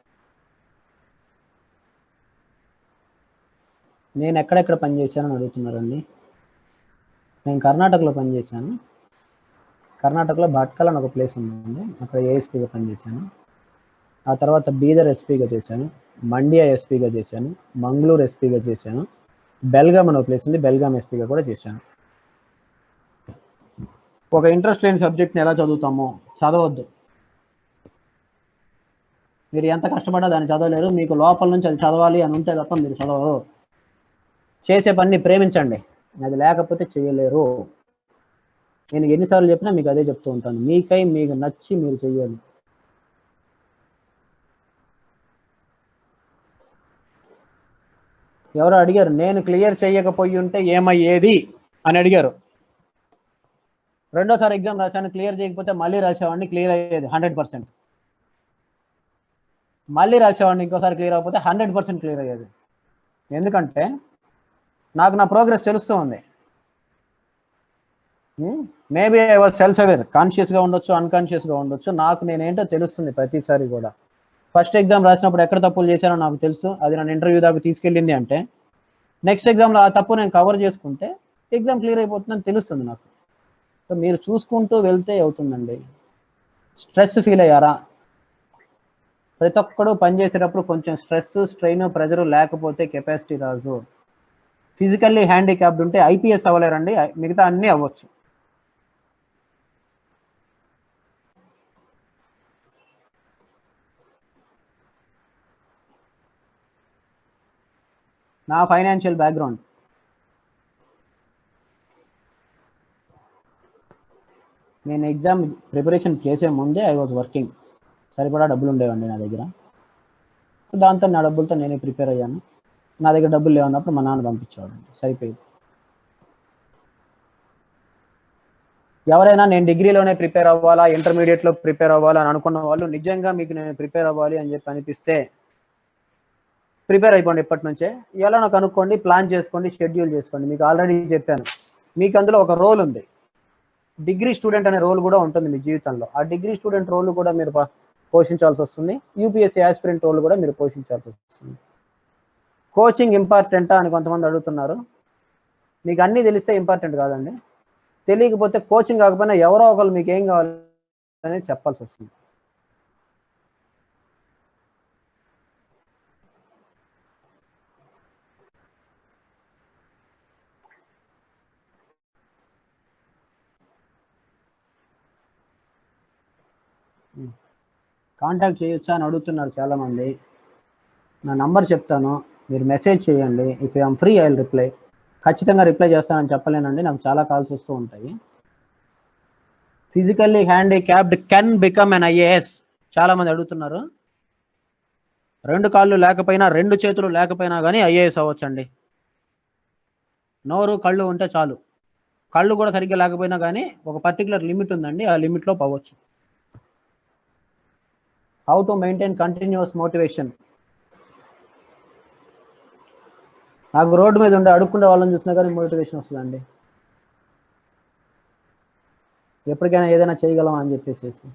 నేను ఎక్కడెక్కడ పనిచేశానని అడుగుతున్నారండి. నేను కర్ణాటకలో పనిచేశాను. కర్ణాటకలో భట్కల్ అని ఒక ప్లేస్ ఉందండి, అక్కడ ఏఎస్పీగా పనిచేశాను. ఆ తర్వాత బీదర్ ఎస్పీగా చేశాను, మండ్యా ఎస్పీగా చేశాను, మంగళూరు ఎస్పీగా చేశాను, బెల్గాం అనే ప్లేస్ ఉంది, బెల్గాం ఎస్పీగా కూడా చేశాను. ఒక ఇంట్రెస్ట్ లేని సబ్జెక్ట్ని ఎలా చదువుతామో చదవద్దు. మీరు ఎంత కష్టపడ్డా దాన్ని చదవలేరు. మీకు లోపల నుంచి అది చదవాలి అని ఉంటే తప్ప మీరు చదవరు. చేసే పని ప్రేమించండి, అది లేకపోతే చేయలేరు. నేను ఎన్నిసార్లు చెప్పినా మీకు అదే చెప్తూ ఉంటాను, మీకై మీకు నచ్చి మీరు చెయ్యాలి. ఎవరో అడిగారు, నేను క్లియర్ చేయకపోయి ఉంటే ఏమయ్యేది అని అడిగారు. రెండోసారి ఎగ్జామ్ రాశాను, క్లియర్ చేయకపోతే మళ్ళీ రాసేవాడిని, క్లియర్ అయ్యేది 100%. మళ్ళీ రాసేవాడిని, ఇంకోసారి క్లియర్ అవ్వకపోతే 100% క్లియర్ అయ్యేది. ఎందుకంటే నాకు నా ప్రోగ్రెస్ తెలుస్తూ ఉంది. Maybe I was self aware, కాన్షియస్గా ఉండొచ్చు, అన్కాన్షియస్గా ఉండొచ్చు, నాకు నేనేంటో తెలుస్తుంది ప్రతిసారి కూడా. ఫస్ట్ ఎగ్జామ్ రాసినప్పుడు ఎక్కడ తప్పులు చేశానో నాకు తెలుసు, అది నన్ను ఇంటర్వ్యూ దాకా తీసుకెళ్ళింది అంటే నెక్స్ట్ ఎగ్జామ్లో ఆ తప్పు నేను కవర్ చేసుకుంటే ఎగ్జామ్ క్లియర్ అయిపోతుందని తెలుస్తుంది నాకు. సో మీరు చూసుకుంటూ వెళ్తే అవుతుందండి. స్ట్రెస్ ఫీల్ అయ్యారా? ప్రతి ఒక్కడు పనిచేసేటప్పుడు కొంచెం స్ట్రెస్, స్ట్రెయిన్, ప్రెజర్ లేకపోతే కెపాసిటీ రాజు. ఫిజికల్లీ హ్యాండిక్యాప్డ్ ఉంటే ఐపీఎస్ అవ్వలేరండి, మిగతా అన్నీ అవ్వచ్చు. నా ఫైనాన్షియల్ బ్యాక్గ్రౌండ్, నేను ఎగ్జామ్ ప్రిపరేషన్ చేసే ముందే ఐ వాజ్ వర్కింగ్. సరిపడా డబ్బులు ఉండేవండి నా దగ్గర. దాంతో నా డబ్బులతో నేనే ప్రిపేర్ అయ్యాను. నా దగ్గర డబ్బులు లేవన్నప్పుడు మా నాన్న పంపించేవాడు, సరిపోయింది. ఎవరైనా నేను డిగ్రీలోనే ప్రిపేర్ అవ్వాలా, ఇంటర్మీడియట్లో ప్రిపేర్ అవ్వాలా అని అనుకున్న వాళ్ళు, నిజంగా మీకు నేను ప్రిపేర్ అవ్వాలి అని చెప్పి అనిపిస్తే ప్రిపేర్ అయిపోండి ఇప్పటి నుంచే. ఎలా కనుక్కోండి, ప్లాన్ చేసుకోండి, షెడ్యూల్ చేసుకోండి. మీకు ఆల్రెడీ చెప్పాను, మీకు అందులో ఒక రోల్ ఉంది, డిగ్రీ స్టూడెంట్ అనే రోల్ కూడా ఉంటుంది మీ జీవితంలో. ఆ డిగ్రీ స్టూడెంట్ రోల్ కూడా మీరు పోషించాల్సి వస్తుంది. యూపీఎస్సీ ఆస్పిరెంట్ రోల్ కూడా మీరు పోషించాల్సి వస్తుంది. కోచింగ్ ఇంపార్టెంటా అని కొంతమంది అడుగుతున్నారు. మీకు అన్నీ తెలిస్తే ఇంపార్టెంట్ కాదండి. తెలియకపోతే కోచింగ్ కాకపోయినా ఎవరో ఒకరు మీకు ఏం కావాలి అనేది చెప్పాల్సి వస్తుంది. కాంటాక్ట్ చేయొచ్చా అని అడుగుతున్నారు చాలామంది. నా నంబర్ చెప్తాను, మీరు మెసేజ్ చేయండి. If I'm free I will reply. ఖచ్చితంగా రిప్లై చేస్తానని చెప్పలేనండి, నాకు చాలా కాల్స్ వస్తూ ఉంటాయి. Physically handicapped can become an IAS చాలామంది అడుగుతున్నారు. 2 కాళ్ళు లేకపోయినా 2 చేతులు లేకపోయినా కానీ ఐఏఎస్ అవ్వచ్చండి. నోరు కళ్ళు ఉంటే చాలు. కళ్ళు కూడా సరిగ్గా లేకపోయినా కానీ ఒక పర్టికులర్ లిమిట్ ఉందండి, ఆ లిమిట్లో పోవచ్చు. How to maintain continuous motivation. నాకు రోడ్డు మీద ఉండే అడుక్కుండే వాళ్ళని చూసినా కానీ మోటివేషన్ వస్తుందండి, ఎప్పటికైనా ఏదైనా చేయగలం అని చెప్పేసి.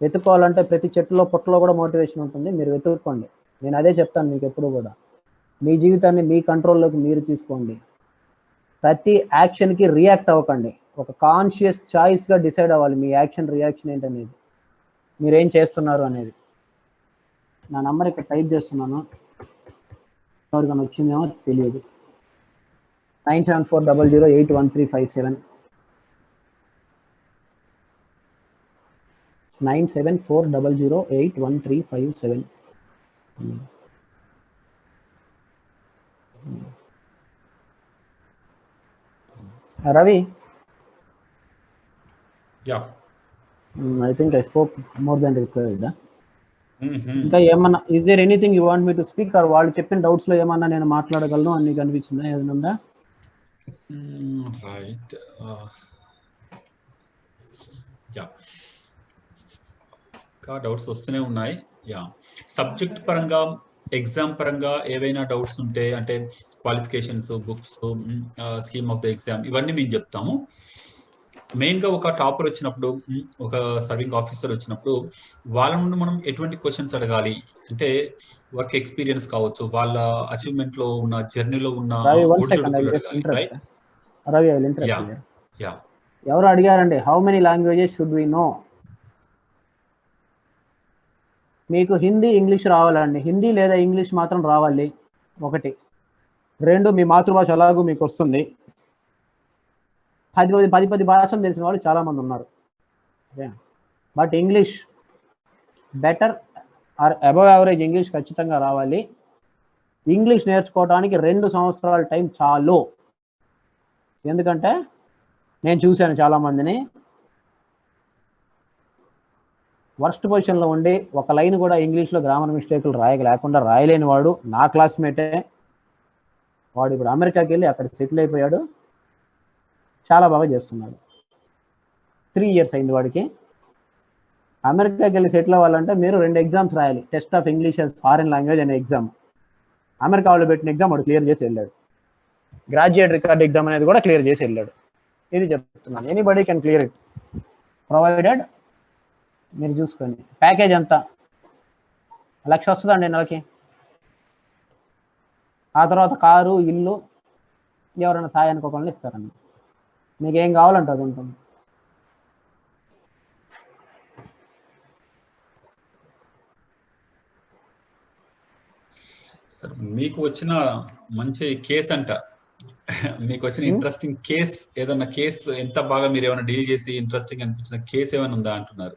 వెతుక్కోవాలంటే ప్రతి చెట్టులో పుట్టలో కూడా మోటివేషన్ ఉంటుంది, మీరు వెతుక్కోండి. నేను అదే చెప్తాను మీకు ఎప్పుడు కూడా, మీ జీవితాన్ని మీ కంట్రోల్లోకి మీరు తీసుకోండి. ప్రతి యాక్షన్కి రియాక్ట్ అవ్వకండి, ఒక కాన్షియస్ చాయిస్గా డిసైడ్ అవ్వాలి మీ యాక్షన్ రియాక్షన్ ఏంటనేది, మీరేం చేస్తున్నారు అనేది. నా నంబర్ ఇక్కడ టైప్ చేస్తున్నాను, ఎవరికైనా వచ్చిందేమో తెలియదు. 9740081357 9740081357. Ravi? Yeah. I think I spoke more than required. ఇంకా ఏమన్నా, is there anything you want me to speak, or వాళ్ళు చెప్పిన డౌట్స్ లో ఏమన్నా నేను మాట్లాడగలను అని నీకు అనిపించిందా, ఏదైనా? రైట్. యా, ఇంకా డౌట్స్ వస్తూనే ఉన్నాయి. యా, సబ్జెక్ట్ పరంగా ఎగ్జామ్ పరంగా ఏవైనా డౌట్స్ ఉంటే, అంటే qualifications, books, scheme of the exam, ఇవన్నీ మేము చెప్తాము. మెయిన్గా ఒక టాపర్ వచ్చినప్పుడు, ఒక సర్వింగ్ ఆఫీసర్ వచ్చినప్పుడు వాళ్ళ నుండి మనం ఎటువంటి క్వశ్చన్స్ అడగాలి అంటే, వర్క్ ఎక్స్పీరియన్స్ కావచ్చు, వాళ్ళ అచీవ్మెంట్ లో ఉన్న జర్నీలో ఉన్న ఒడిదుడుకులు అడగాలి. రైట్? రవి, ఎవరు అడిగారండి, how many languages should we know? మీకు హిందీ ఇంగ్లీష్ రావాలండి, హిందీ లేదా ఇంగ్లీష్ మాత్రం రావాలి, 1. 2, మీ మాతృభాష ఎలాగూ మీకు వస్తుంది. 10 భాషలు తెలిసిన వాళ్ళు చాలామంది ఉన్నారు, but English better or above average English ఖచ్చితంగా రావాలి. ఇంగ్లీష్ నేర్చుకోవడానికి 2 సంవత్సరాల టైం చాలు. ఎందుకంటే నేను చూశాను చాలామందిని వర్స్ట్ పొజిషన్లో ఉండి ఒక లైన్ కూడా ఇంగ్లీష్లో గ్రామర్ మిస్టేకులు లేకుండా రాయలేని వాడు నా క్లాస్మేటే. వాడు ఇప్పుడు అమెరికాకి వెళ్ళి అక్కడ సెటిల్ అయిపోయాడు, చాలా బాగా చేస్తున్నాడు. 3 years అయింది వాడికి. అమెరికాకి వెళ్ళి సెటిల్ అవ్వాలంటే మీరు 2 ఎగ్జామ్స్ రాయాలి, test of English as foreign language అనే ఎగ్జామ్. అమెరికా వాళ్ళు పెట్టిన ఎగ్జామ్ వాడు క్లియర్ చేసి వెళ్ళాడు. గ్రాడ్యుయేట్ రికార్డ్ ఎగ్జామ్ అనేది కూడా క్లియర్ చేసి వెళ్ళాడు. ఇది చెప్తున్నాను, anybody can clear it provided మీరు చూసుకోండి. ప్యాకేజ్ ఎంత? 1,00,000 వస్తుందండి నెలకి. ఆ తర్వాత కారు, ఇల్లు, ఎవరైనా సాయానికి ఒకళ్ళు ఇస్తారండి. మీకు ఏం కావాలంటే అది ఉంటుంది. సార్, మీకు వచ్చిన మంచి కేసు అంట, మీకు వచ్చిన ఇంట్రెస్టింగ్ కేస్, ఏదన్నా కేసు ఎంత బాగా మీరు ఏమైనా డీల్ చేసి ఇంట్రెస్టింగ్ అనిపించిన కేసు ఏమైనా ఉందా అంటున్నారు.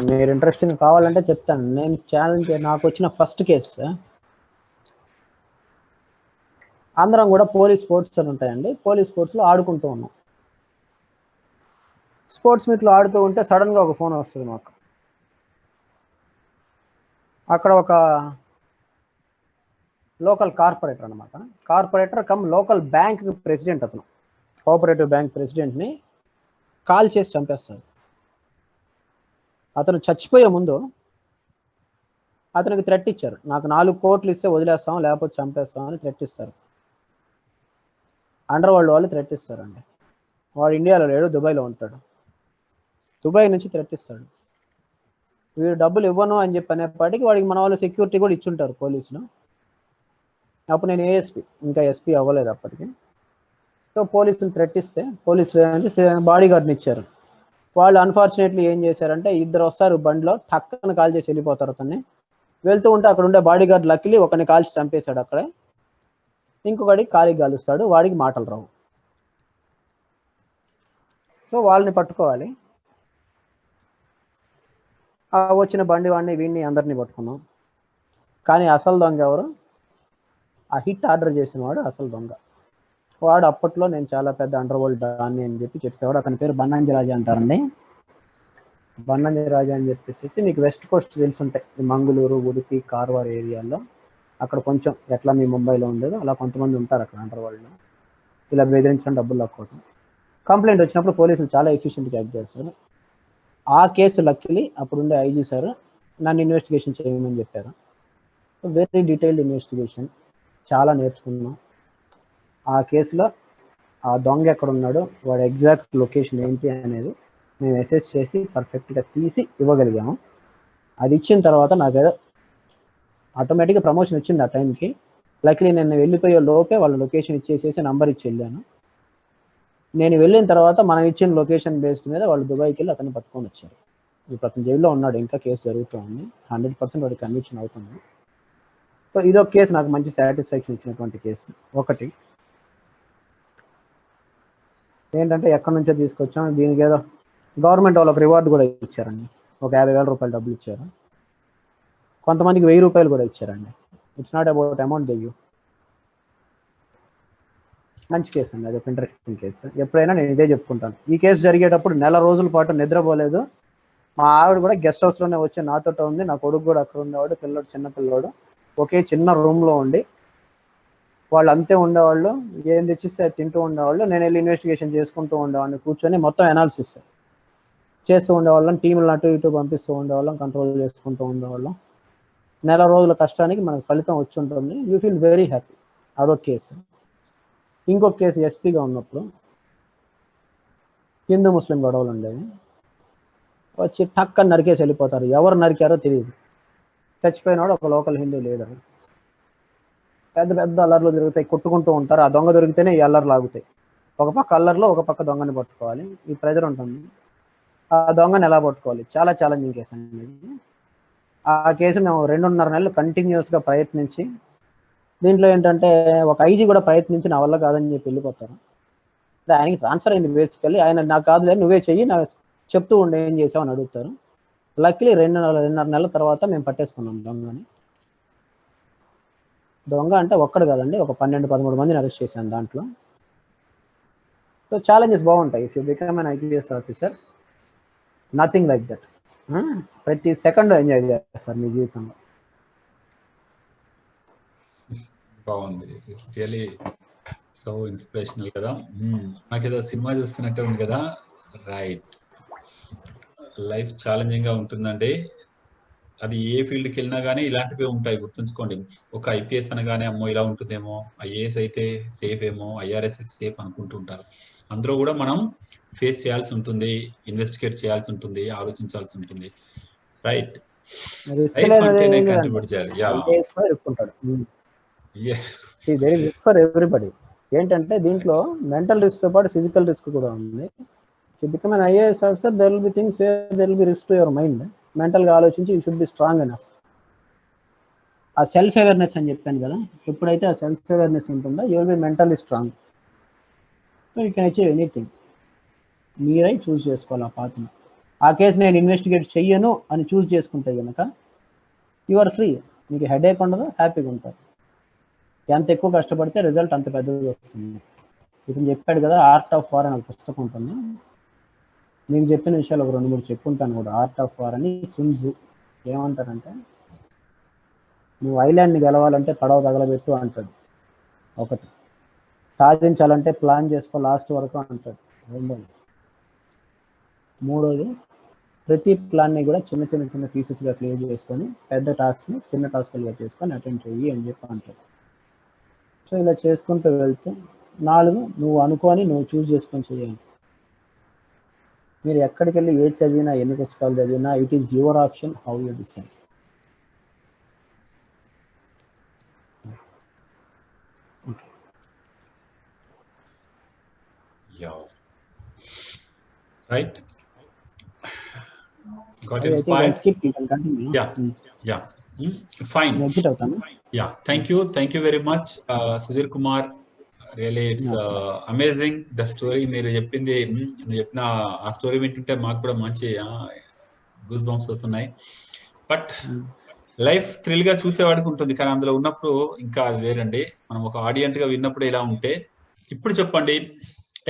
మీరు ఇంట్రెస్టింగ్ కావాలంటే చెప్తాను. నేను ఛాలెంజ్, నాకు వచ్చిన ఫస్ట్ కేసు, అందరం కూడా పోలీస్ స్పోర్ట్స్ అని ఉంటాయండి, పోలీస్ స్పోర్ట్స్లో ఆడుకుంటూ ఉన్నాం. స్పోర్ట్స్ మీట్లో ఆడుతూ ఉంటే సడన్గా ఒక ఫోన్ వస్తుంది మాకు. అక్కడ ఒక లోకల్ కార్పొరేటర్ అనమాట, corporator come local bank president, అతను కోఆపరేటివ్ బ్యాంక్ ప్రెసిడెంట్ని కాల్ చేసి చంపేస్తాడు. అతను చచ్చిపోయే ముందు అతనికి థ్రెట్ ఇచ్చారు, నాకు 4 కోట్లు ఇస్తే వదిలేస్తాం, లేకపోతే చంపేస్తాం అని థ్రెట్ ఇస్తారు. అండర్ వరల్డ్ వాళ్ళు థ్రెట్ ఇస్తారండి. వాడు ఇండియాలో లేడు, దుబాయ్లో ఉంటాడు. దుబాయ్ నుంచి థ్రెట్ ఇస్తాడు. వీడు డబ్బులు ఇవ్వను అని చెప్పి అనేపాటికి వాడికి మన వాళ్ళు సెక్యూరిటీ కూడా ఇచ్చుంటారు పోలీసులు. అప్పుడు నేను ఏఎస్పీ, ఇంకా ఎస్పీ అవ్వలేదు అప్పటికి. సో పోలీసులు థ్రెట్ ఇస్తే పోలీసులు ఏంటంటే బాడీ గార్డ్ని ఇచ్చారు. వాళ్ళు అన్ఫార్చునేట్లీ ఏం చేశారంటే, 2 వస్తారు బండిలో, టక్కన కాల్ చేసి వెళ్ళిపోతారు. అతన్ని వెళ్తూ ఉంటే అక్కడ ఉండే బాడీ గార్డ్ లక్కిలి ఒకరిని కాల్చి చంపేశాడు అక్కడే. ఇంకొకడికి కాలికి గాలుస్తాడు, వాడికి మాటలు రావు. సో వాళ్ళని పట్టుకోవాలి. వచ్చిన బండి వాడిని వీడిని అందరినీ పట్టుకున్నాం. కానీ అసలు దొంగ ఎవరు? ఆ హిట్ ఆర్డర్ చేసిన వాడు అసలు దొంగ. వాడు అప్పట్లో నేను చాలా పెద్ద అండర్ వరల్డ్ డాన్ని అని చెప్పేవాడు. అతని పేరు బన్నంజి రాజా అంటారండి. బన్నంజి రాజా అని చెప్పేసి మీకు వెస్ట్ కోస్ట్ తెలుసుంటాయి, మంగళూరు, ఉడిపి, కార్వార్ ఏరియాలో. అక్కడ కొంచెం ఎట్లా మీ ముంబైలో ఉండేదో అలా కొంతమంది ఉంటారు అక్కడ అండర్ వరల్డ్లో. ఇలా బెదిరించడం, డబ్బులు లాక్కోవడం. కంప్లైంట్ వచ్చినప్పుడు పోలీసులు చాలా ఎఫిషియెంట్గా యాక్ట్ చేస్తారు. ఆ కేసు లక్కీలీ అప్పుడుండే ఐజీ సార్ నన్ను ఇన్వెస్టిగేషన్ చేయమని చెప్పారు. వెరీ డీటెయిల్డ్ ఇన్వెస్టిగేషన్, చాలా నేర్చుకున్నాం. ఆ కేసులో ఆ దొంగ ఎక్కడ ఉన్నాడో, వాడు ఎగ్జాక్ట్ లొకేషన్ ఏంటి అనేది మేము అసెస్ చేసి పర్ఫెక్ట్గా తీసి ఇవ్వగలిగాము. అది ఇచ్చిన తర్వాత నాకు ఏదో ఆటోమేటిక్గా ప్రమోషన్ వచ్చింది ఆ టైంకి. లక్కీలీ నేను వెళ్ళిపోయే లోపే వాళ్ళ లొకేషన్ ఇచ్చేసేసి నంబర్ ఇచ్చి వెళ్ళాను. నేను వెళ్ళిన తర్వాత మనం ఇచ్చిన లొకేషన్ బేస్డ్ మీద వాళ్ళు దుబాయ్కి వెళ్ళి అతన్ని పట్టుకొని వచ్చారు. ఇప్పుడు అతను జైల్లో ఉన్నాడు, ఇంకా కేసు జరుగుతుంది. 100% వాడికి కన్విక్షన్ అవుతుంది. సో ఇదొక కేసు నాకు మంచి సాటిస్ఫాక్షన్ ఇచ్చినటువంటి కేసు. ఒకటి ఏంటంటే ఎక్కడి నుంచో తీసుకొచ్చాం, దీనికి ఏదో గవర్నమెంట్ వాళ్ళకి రివార్డు కూడా ఇచ్చారండి. ఒక 50,000 రూపాయలు డబ్బులు ఇచ్చారు. కొంతమందికి 1000 రూపాయలు కూడా ఇచ్చారండి. ఇట్స్ నాట్ అబౌట్ అమౌంట్ దెయ్యూ. మంచి కేసు అండి, అది ఒక ఇంట్రెస్టింగ్ కేసు. ఎప్పుడైనా నేను ఇదే చెప్పుకుంటాను. ఈ కేసు జరిగేటప్పుడు నెల రోజుల పాటు నిద్రపోలేదు. మా ఆవిడ కూడా గెస్ట్ హౌస్లోనే వచ్చి నాతో ఉంది. నా కొడుకు కూడా అక్కడ ఉండేవాడు, పిల్లోడు, చిన్న పిల్లోడు. ఒకే చిన్న రూమ్లో ఉండి వాళ్ళు అంతే ఉండేవాళ్ళు. ఏం తెచ్చిస్తే తింటూ ఉండేవాళ్ళు. నేను వెళ్ళి ఇన్వెస్టిగేషన్ చేసుకుంటూ ఉండేవాడిని, కూర్చొని మొత్తం అనాలిసిస్ చేస్తూ ఉండేవాళ్ళం. టీంలు అటు ఇటు పంపిస్తూ ఉండేవాళ్ళం, కంట్రోల్ చేసుకుంటూ ఉండేవాళ్ళం. నెల రోజుల కష్టానికి మనకు ఫలితం వచ్చి ఉంటుంది. You feel very happy. అదొక కేసు. ఇంకొక కేసు ఎస్పీగా ఉన్నప్పుడు హిందూ ముస్లిం గొడవలు ఉండేవి. వచ్చి టక్కని నరికేసి వెళ్ళిపోతారు. ఎవరు నరికారో తెలియదు. చచ్చిపోయినాడు ఒక లోకల్ హిందూ లీడర్. పెద్ద పెద్ద అల్లర్లు జరుగుతాయి, కొట్టుకుంటూ ఉంటారు. ఆ దొంగ దొరికితేనే ఈ అల్లర్లు ఆగుతాయి. ఒక పక్క అల్లర్లో ఒక పక్క దొంగని పట్టుకోవాలి, ఈ ప్రెజర్ ఉంటుంది. ఆ దొంగని ఎలా పట్టుకోవాలి, చాలా ఛాలెంజింగ్ కేసు అనేది. ఆ కేసు మేము 2.5 నెలలు కంటిన్యూస్గా ప్రయత్నించి, దీంట్లో ఏంటంటే ఒక ఐజీ కూడా ప్రయత్నించి నా వల్ల కాదని చెప్పి వెళ్ళిపోతారు. అంటే ఆయనకి ట్రాన్స్ఫర్ అయింది బేసికల్లీ. ఆయన నాకు కాదులే నువ్వే చెయ్యి, నాకు చెప్తూ ఉండే ఏం చేసావు అని అడుగుతారు. లక్కీలీ 2.5 నెలల తర్వాత మేము పట్టేసుకున్నాం దొంగని. దొంగ అంటే ఒక్కడు కాదండి, ఒక 12-13 మందిని అరెస్ట్ చేశాను దాంట్లో. సో ఛాలెంజెస్ బాగుంటాయి. If you become an IPS officer, nothing like that. ప్రతి సెకండ్ ఎంజాయ్ చేస్తారు మీ జీవితంలో. బాగుంది, ఇట్స్ రియలీ సో ఇన్స్పిరేషనల్ కదా. నాకేదో సినిమా చూస్తున్నట్టే ఉంది కదా. రైట్, లైఫ్ ఛాలెంజింగ్ గా ఉంటుందండి. అది ఏ ఫీల్డ్కి వెళ్ళినా కానీ ఇలాంటివే ఉంటాయి, గుర్తుంచుకోండి. ఒక ఐపీఎస్ అనగానే అమ్మో ఇలా ఉంటుందేమో, ఐఏఎస్ అయితే సేఫ్ ఏమో, ఐఆర్ఎస్ అయితే సేఫ్ అనుకుంటుంటారు. అందులో కూడా మనం ఫేస్ చేయాల్సి ఉంటుంది, ఇన్వెస్టిగేట్ చేయాల్సి ఉంటుంది, ఆలోచించాల్సి ఉంటుంది. రైట్, లైఫ్ అంటేనే కంట్రిబ్యూట్ చేయాలి. For everybody. ఏంటంటే దీంట్లో మెంటల్ రిస్క్ తో పాటు ఫిజికల్ రిస్క్ కూడా ఉంది. You become an IAS officer, there will be things where there will be risk to your mind. మెంటల్గా ఆలోచించి you should be strong enough. ఆ సెల్ఫ్ అవేర్నెస్ అని చెప్పాను కదా, ఎప్పుడైతే ఆ సెల్ఫ్ అవేర్నెస్ ఉంటుందో you will be mentally strong. So you can achieve anything. మీరై చూస్ చేసుకోవాలి ఆ పాత్రను. ఆ కేసు నేను ఇన్వెస్టిగేట్ చెయ్యను అని చూస్ చేసుకుంటే కనుక యు ఆర్ ఫ్రీ. మీకు హెడేక్ ఉండదు, హ్యాపీగా ఉంటారు. ఎంత ఎక్కువ కష్టపడితే రిజల్ట్ అంత పెద్దది వస్తుంది. ఇతను చెప్పాడు కదా, ఆర్ట్ ఆఫ్ వార్ అని ఒక పుస్తకం ఉంటుంది. మీకు చెప్పిన విషయాలు ఒక 2-3 చెప్పుంటాను కూడా. ఆర్ట్ ఆఫ్ వార్ అని సున్ త్జు ఏమంటారంటే, నువ్వు ఐలాండ్ని గెలవాలంటే పడవ తగలబెట్టు అంటాడు ఒకటి. సాధించాలంటే ప్లాన్ చేసుకో లాస్ట్ వరకు అంటాడు రెండోది. మూడోది, ప్రతి ప్లాన్ని కూడా చిన్న చిన్న చిన్న పీసెస్గా క్లియర్ చేసుకొని పెద్ద టాస్క్ని చిన్న టాస్క్లుగా చేసుకొని అటెండ్ చెయ్యి అని చెప్పి అంటాడు. సో ఇలా చేసుకుంటూ వెళ్తే 4 నువ్వు అనుకొని నువ్వు చూస్ చేసుకొని చేయాలి. మీరు ఎక్కడికి వెళ్ళి ఏది చదివినా, ఎన్ని పుస్తకాలు చదివినా, it is your option, how you decide. Right, got inspired. Yeah, fine. Yeah, thank you very much, Sudhir Kumar. Really, it's amazing the story. మీరు చెప్పింది, చెప్పిన ఆ స్టోరీ వింటుంటే మాకు కూడా మంచి గూస్ బంప్స్ వస్తున్నాయి. బట్ లైఫ్ థ్రిల్ గా చూసేవాడికి ఉంటుంది, కానీ అందులో ఉన్నప్పుడు ఇంకా అది వేరండి. మనం ఒక ఆడియన్స్ గా విన్నప్పుడు ఎలా ఉంటే. ఇప్పుడు చెప్పండి,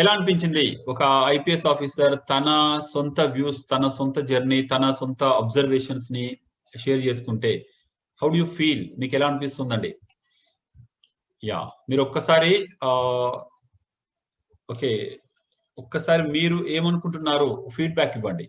ఎలా అనిపించింది ఒక ఐపీఎస్ ఆఫీసర్ తన సొంత వ్యూస్, తన సొంత జర్నీ, తన సొంత అబ్జర్వేషన్స్ ని షేర్ చేసుకుంటే? How do you feel? మీకు ఎలా అనిపిస్తుందండి? యా, మీరు ఒక్కసారి ఓకే, ఒక్కసారి మీరు ఏమనుకుంటున్నారు ఫీడ్బ్యాక్ ఇవ్వండి.